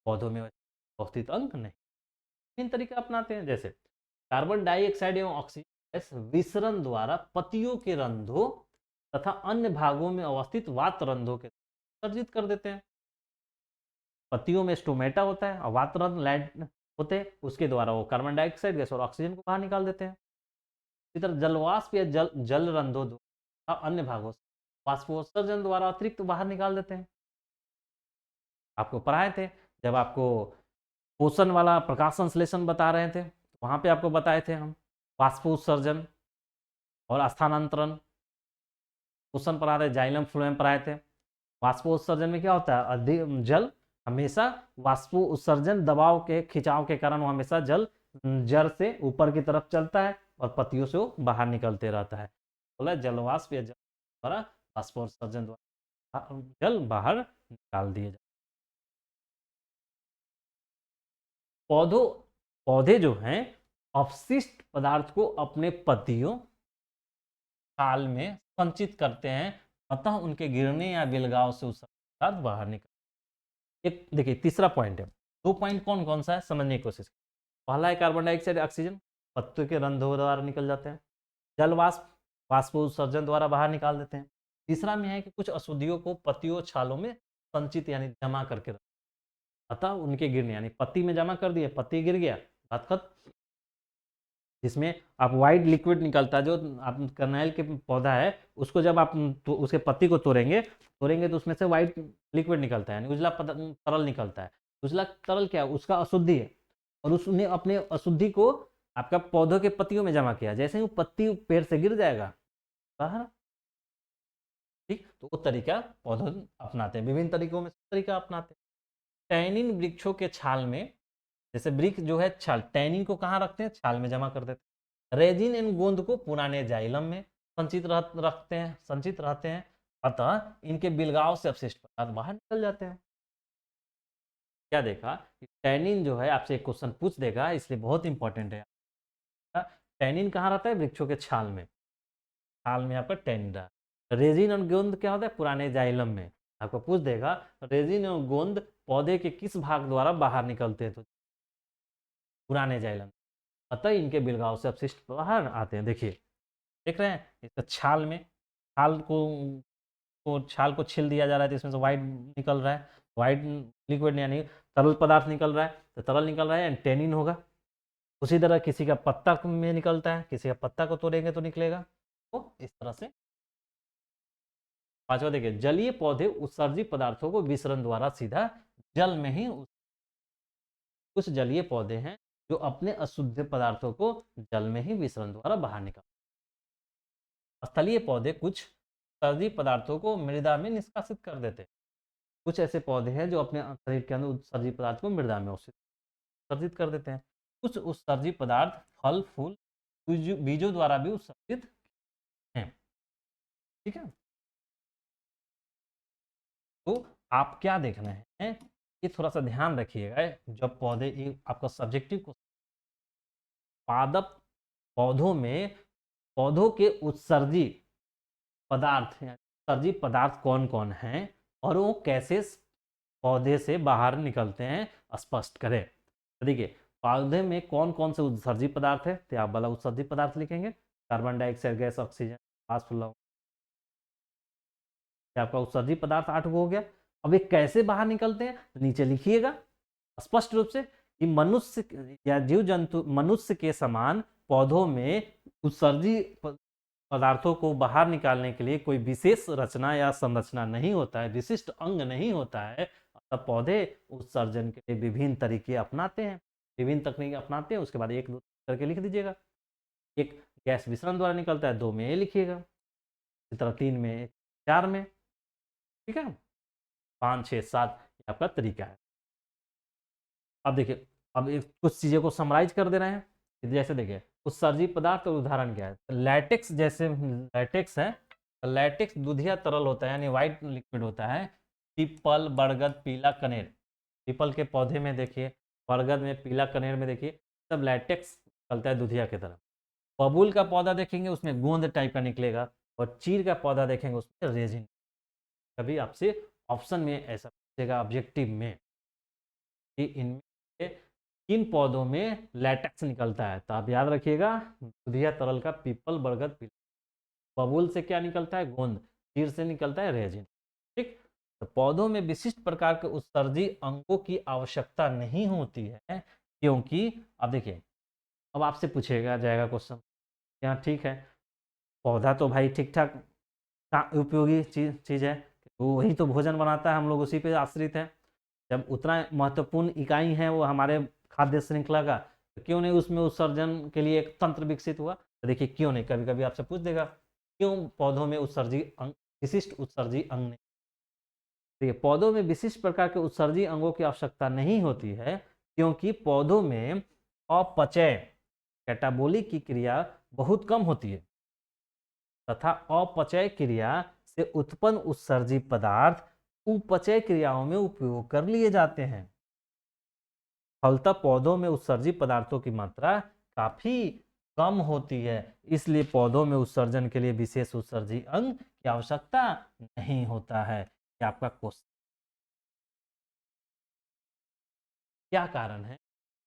पौधों में व्यवस्थित अंग नहीं। तीन तरीके अपनाते हैं, जैसे कार्बन डाइऑक्साइड एवं ऑक्सीजन गैस विसरण द्वारा पत्तियों के रंध्रों तथा अन्य भागों में अवस्थित वातरंध्रों के उत्सर्जित कर देते हैं। पत्तियों में स्टोमेटा होता है और वातरंध्र लैंड होते हैं, उसके द्वारा वो कार्बन डाइऑक्साइड गैस और ऑक्सीजन को बाहर निकाल देते हैं। इसी तरह जलवाष्प या जल रंध्रों द्वारा अन्य भागों से वाष्पोत्सर्जन द्वारा अतिरिक्त बाहर निकाल देते हैं। आपको पढ़ाए थे जब आपको पोषण वाला प्रकाश संश्लेषण बता रहे थे, तो वहां पे आपको बताए थे हम वाष्पोत्सर्जन और स्थानांतरण। पोषण पढ़ा रहे, जाइलम फ्लोएम पढ़ाए थे। वाष्पोत्सर्जन में क्या होता है, अधिक जल हमेशा वाष्पोत्सर्जन दबाव के खिंचाव के कारण वो हमेशा जल जड़ से ऊपर की तरफ चलता है और पत्तियों से वो बाहर निकलते रहता है। बोला जलवाष्प या जल द्वारा वाष्पोत्सर्जन द्वारा जल बाहर निकाल दिए जाते। पौधे जो हैं अपशिष्ट पदार्थ को अपने पत्तियों छाल में संचित करते हैं, अतः उनके गिरने या बिलगाव से उसका पदार्थ बाहर निकल। एक देखिए तीसरा पॉइंट है। 2 पॉइंट कौन कौन सा है समझने की कोशिश। पहला है कार्बन डाइऑक्साइड ऑक्सीजन पत्तों के रंध्रों द्वारा निकल जाते हैं। जल वाष्पोत्सर्जन द्वारा बाहर निकाल देते हैं। तीसरा में है कि कुछ अशुद्धियों को पत्तियों छालों में संचित यानी जमा करके रखते, अतः उनके गिरने यानी पत्ती में जमा कर दिए, पत्ती गिर गया, बात खत्म। जिसमें आप वाइट लिक्विड निकलता है, जो आप कनैल के पौधा है उसको जब आप तो उसके पत्ती को तोड़ेंगे तो उसमें से वाइट लिक्विड निकलता है, यानी उजला तरल निकलता है। उजला तरल क्या है, उसका अशुद्धि है, और उसने अपने अशुद्धि को आपका पौधों के पत्तियों में जमा किया। जैसे ही वो पत्ती पेड़ से गिर जाएगा बाहर, ठीक, तो वो तरीका पौधों अपनाते हैं। विभिन्न तरीकों में तरीका अपनाते हैं। टैनिन वृक्षों के छाल में, जैसे वृक्ष जो है छाल, टैनिन को कहाँ रखते हैं, छाल में जमा कर देते हैं। रेजिन एंड गोंद को पुराने जाइलम में संचित रहते हैं, अतः इनके बिलगाव से अपशिष्ट पदार्थ बाहर निकल जाते हैं। क्या देखा कि टैनिन जो है, आपसे एक क्वेश्चन पूछ देगा, इसलिए बहुत इंपॉर्टेंट है। टैनिन कहाँ रहता है, वृक्षों के छाल में। छाल में आपका टैनिन रहा। रेजिन और गोंद क्या होता है, पुराने जाइलम में। आपको पूछ देगा रेजिन और गोंद पौधे के किस भाग द्वारा बाहर निकलते हैं, तो पुराने जाइलम, अतः इनके बिलगाव से अपशिष्ट बाहर आते हैं। देखिए देख रहे हैं, इसका छाल में छाल को छील दिया जा रहा है, तो इसमें से वाइट निकल रहा है, वाइट लिक्विड यानी तरल पदार्थ निकल रहा है, तो तरल निकल रहा है टैनिन होगा। उसी तरह किसी का पत्ता में निकलता है, किसी का पत्ता को तोड़ेंगे तो निकलेगा, तो इस तरह से। पांचवा देखिए, जलीय पौधे उत्सर्जित पदार्थों को विसरण द्वारा सीधा जल में ही, कुछ जलीय पौधे हैं जो अपने अशुद्ध पदार्थों को जल में ही विसरण द्वारा बाहर निकालते हैं। स्थलीय पौधे कुछ उत्सर्जित पदार्थों को मृदा में निष्कासित कर देते हैं। कुछ ऐसे पौधे हैं जो अपने शरीर के अंदर उत्सर्जित पदार्थ को मृदा में उत्सर्जित कर देते हैं। कुछ उत्सर्जित पदार्थ फल फूल बीजों द्वारा भी उत्सर्जित हैं। ठीक है, तो आप क्या देख रहे हैं, ये थोड़ा सा ध्यान रखिएगा जब पौधे, आपका सब्जेक्टिव को पादप पौधों में पौधों के उत्सर्जित पदार्थ कौन कौन हैं और वो कैसे पौधे से बाहर निकलते हैं स्पष्ट करें। तो देखिए पौधे में कौन कौन से उत्सर्जित पदार्थ है, तो आप वाला उत्सर्जित पदार्थ लिखेंगे, carbon dioxide gas, oxygen, phosphorus, आपका उत्सर्जित पदार्थ 8 हो गया। अब ये कैसे बाहर निकलते हैं, तो नीचे लिखिएगा स्पष्ट रूप से कि मनुष्य या जीव जंतु, मनुष्य के समान पौधों में उत्सर्जित पदार्थों को बाहर निकालने के लिए कोई विशेष रचना या संरचना नहीं होता है, विशिष्ट अंग नहीं होता है। तब पौधे उत्सर्जन के लिए विभिन्न तरीके अपनाते हैं, विभिन्न तकनीक अपनाते हैं। उसके बाद 1 2 करके लिख दीजिएगा। एक गैस विसरण द्वारा निकलता है, 2 में ये लिखिएगा, इसी तरह 3 में, 4 में, ठीक है, 5 6 7 आपका तरीका है। अब देखिए, अब कुछ चीज़ों को समराइज कर दे रहे हैं। जैसे देखिए उत्सर्जित पदार्थ और उदाहरण क्या है, लैटेक्स, जैसे लैटेक्स है, लैटेक्स दूधिया तरल होता है यानी व्हाइट लिक्विड होता है। पीपल, बरगद, पीला कनेर, पीपल के पौधे में देखिए, बरगद में, पीला कनेर में देखिए, सब लैटेक्स निकलता है दूधिया की तरह। बबूल का पौधा देखेंगे उसमें गोंद टाइप का निकलेगा, और चीर का पौधा देखेंगे उसमें रेजिन। कभी आपसे ऑप्शन में ऐसा पूछेगा ऑब्जेक्टिव में कि इनमें से किन पौधों में लैटेक्स निकलता है, तो आप याद रखिएगा दूधिया तरल का पीपल, बरगद, पीला। बबूल से क्या निकलता है? गोंद। चीर से निकलता है रेजिन। ठीक। तो पौधों में विशिष्ट प्रकार के उत्सर्जी अंगों की आवश्यकता नहीं होती है, क्योंकि अब देखिए, अब आपसे पूछेगा जाएगा क्वेश्चन, यहाँ ठीक है, पौधा तो भाई ठीक ठाक उपयोगी चीज है, तो वही तो भोजन बनाता है, हम लोग उसी पे आश्रित हैं। जब उतना महत्वपूर्ण इकाई है वो हमारे खाद्य श्रृंखला का, तो क्यों नहीं उसमें उत्सर्जन के लिए एक तंत्र विकसित हुआ? तो देखिए क्यों नहीं, कभी कभी आपसे पूछ देगा क्यों पौधों में उत्सर्जी अंग, विशिष्ट उत्सर्जी अंग नहीं। देखिए पौधों में विशिष्ट प्रकार के उत्सर्जी अंगों की आवश्यकता नहीं होती है, क्योंकि पौधों में अपचय, कैटाबोलिक की क्रिया बहुत कम होती है, तथा अपचय क्रिया से उत्पन्न उत्सर्जी पदार्थ उपचय क्रियाओं में उपयोग कर लिए जाते हैं। फलतः पौधों में उत्सर्जी पदार्थों की मात्रा काफी कम होती है, इसलिए पौधों में उत्सर्जन के लिए विशेष उत्सर्जी अंग की आवश्यकता नहीं होता है। ये आपका क्वेश्चन, क्या कारण है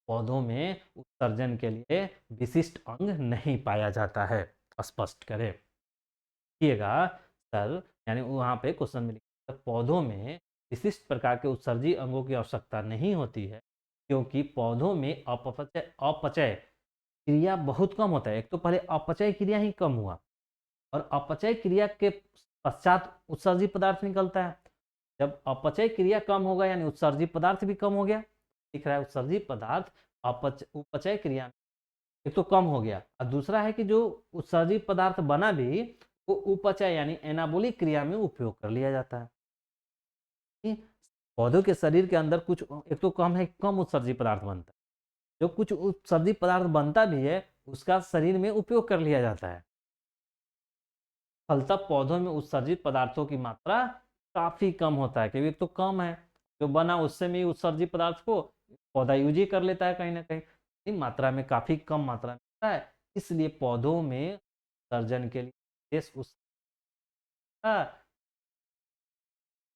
पौधों में उत्सर्जन के लिए विशिष्ट अंग नहीं पाया जाता है, स्पष्ट करें। देखिएगा सर, यानी वहाँ पे क्वेश्चन में लिखा पौधों में विशिष्ट प्रकार के उत्सर्जी अंगों की आवश्यकता नहीं होती है, क्योंकि पौधों में अपचय अपचय क्रिया बहुत कम होता है। एक तो पहले अपचय क्रिया ही कम हुआ, और अपचय क्रिया के पश्चात उत्सर्जी पदार्थ निकलता है। जब अपचय क्रिया कम होगा यानी उत्सर्जी पदार्थ भी कम हो गया, दिख रहा है उत्सर्जी पदार्थ उपचय क्रिया में एक तो कम हो गया, और दूसरा है कि जो उत्सर्जी पदार्थ बना भी वो उपचय यानी एनाबोलिक क्रिया में उपयोग कर लिया जाता है। पौधों के शरीर के अंदर कुछ एक तो कम है, कम उत्सर्जी पदार्थ बनता है, जो कुछ उत्सर्जी पदार्थ बनता भी है उसका शरीर में उपयोग कर लिया जाता है। फलतः पौधों में उत्सर्जित पदार्थों की मात्रा काफी कम होता है, क्योंकि एक तो कम है, जो बना उससे में उत्सर्जित पदार्थ को पौधा यूज ही कर लेता है कहीं ना कहीं, मात्रा में काफी कम मात्रा में होता है, इसलिए पौधों में सर्जन के लिए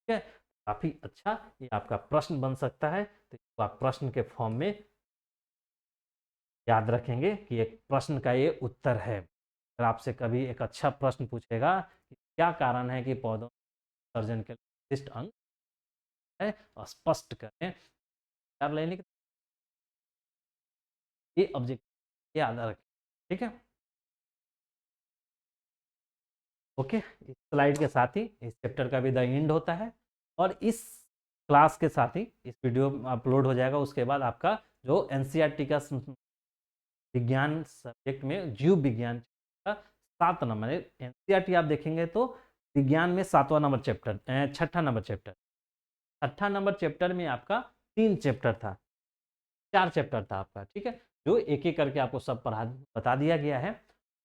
ठीक है। काफी अच्छा ये आपका प्रश्न बन सकता है, तो आप प्रश्न के फॉर्म में याद रखेंगे कि एक प्रश्न का ये उत्तर है। अगर आपसे कभी एक अच्छा प्रश्न पूछेगा कि क्या कारण है कि पौधों सर्जन के विशिष्ट अंग है, स्पष्ट करें, याद लेने के ये ऑब्जेक्ट याद रखें। ठीक है, ओके। इस स्लाइड के साथ ही इस चैप्टर का भी द एंड होता है, और इस क्लास के साथ ही इस वीडियो अपलोड हो जाएगा। उसके बाद आपका जो एनसीईआरटी का विज्ञान सब्जेक्ट में जीव विज्ञान का 7 नंबर है, एनसीईआरटी आप देखेंगे तो विज्ञान में 7वां नंबर चैप्टर, 6ठा नंबर चैप्टर, 6ठा नंबर चैप्टर में आपका 3 चैप्टर था, 4 चैप्टर था आपका, ठीक है, जो एक एक करके आपको सब पढ़ा बता दिया गया है।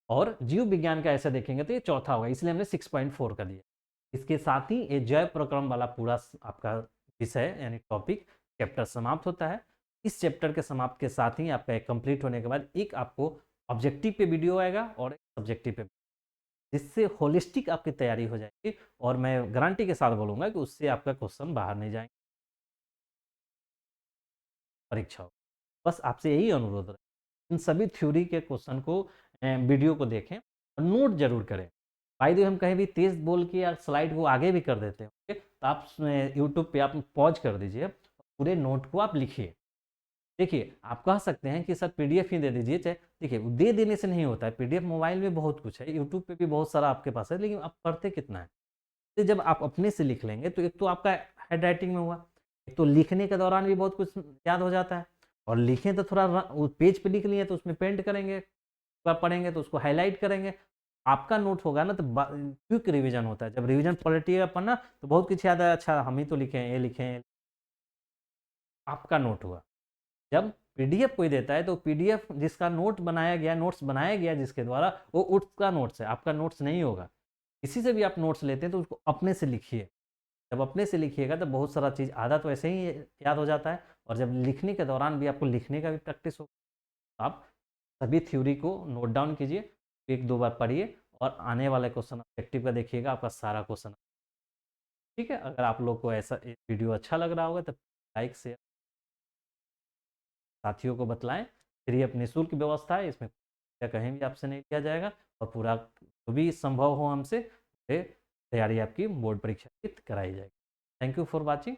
और जीव विज्ञान का ऐसा देखेंगे तो ये चौथा होगा, इसलिए हमने 6.4 का दिया। इसके साथ ही ये जैव प्रक्रम वाला पूरा आपका विषय यानी टॉपिक चैप्टर समाप्त होता है। इस चैप्टर के समाप्त के साथ ही आपका एक कंप्लीट होने के बाद एक आपको ऑब्जेक्टिव पे वीडियो आएगा और एक सब्जेक्टिव पे, जिससे होलिस्टिक आपकी तैयारी हो जाएगी, और मैं गारंटी के साथ बोलूँगा कि उससे आपका क्वेश्चन बाहर नहीं जाएंगे परीक्षा। बस आपसे यही अनुरोध है, इन सभी थ्योरी के क्वेश्चन को वीडियो को देखें और नोट जरूर करें। भाई द हम कहीं भी तेज बोल के या स्लाइड को आगे भी कर देते हैं, ओके, तो आप यूट्यूब पे आप पॉज कर दीजिए, पूरे नोट को आप लिखिए। देखिए आप कह सकते हैं कि सर पीडीएफ ही दे दीजिए, चाहे देखिए दे देने से नहीं होता है, पीडीएफ मोबाइल में बहुत कुछ है, यूट्यूब पे भी बहुत सारा आपके पास है, लेकिन आप पढ़ते कितना है। तो जब आप अपने से लिख लेंगे तो एक तो आपका हैंड राइटिंग में हुआ, एक तो लिखने के दौरान भी बहुत कुछ याद हो जाता है, और लिखें तो थोड़ा पेज पे लिख लिए तो उसमें पेंट करेंगे, पढ़ेंगे तो उसको हाईलाइट करेंगे, आपका नोट होगा ना तो क्विक रिवीजन होता है। जब रिवीजन पलटिएगा पढ़ना तो बहुत कुछ याद है, अच्छा हम ही तो लिखे हैं, ये लिखे हैं, आपका नोट हुआ। जब पीडीएफ कोई देता है तो पीडीएफ जिसका नोट बनाया गया, नोट्स बनाया गया जिसके द्वारा, वो उसका नोट्स है, आपका नोट्स नहीं होगा। किसी से भी आप नोट्स लेते हैं तो उसको अपने से लिखिए। जब अपने से लिखिएगा तो बहुत सारा चीज़ आधा तो ऐसे ही याद हो जाता है, और जब लिखने के दौरान भी आपको लिखने का भी प्रैक्टिस हो, आप सभी थ्योरी को नोट डाउन कीजिए, एक दो बार पढ़िए, और आने वाले क्वेश्चन ऑब्जेक्टिव का देखिएगा, आपका सारा क्वेश्चन। ठीक है, अगर आप लोग को ऐसा वीडियो अच्छा लग रहा होगा तो लाइक शेयर साथियों को बतलाएं। फिर ये अपनी निःशुल्क व्यवस्था है, इसमें कहीं भी आपसे नहीं लिया जाएगा, और पूरा जो भी संभव हो हमसे तैयारी आपकी बोर्ड परीक्षा की कराई जाएगी। Thank you for watching.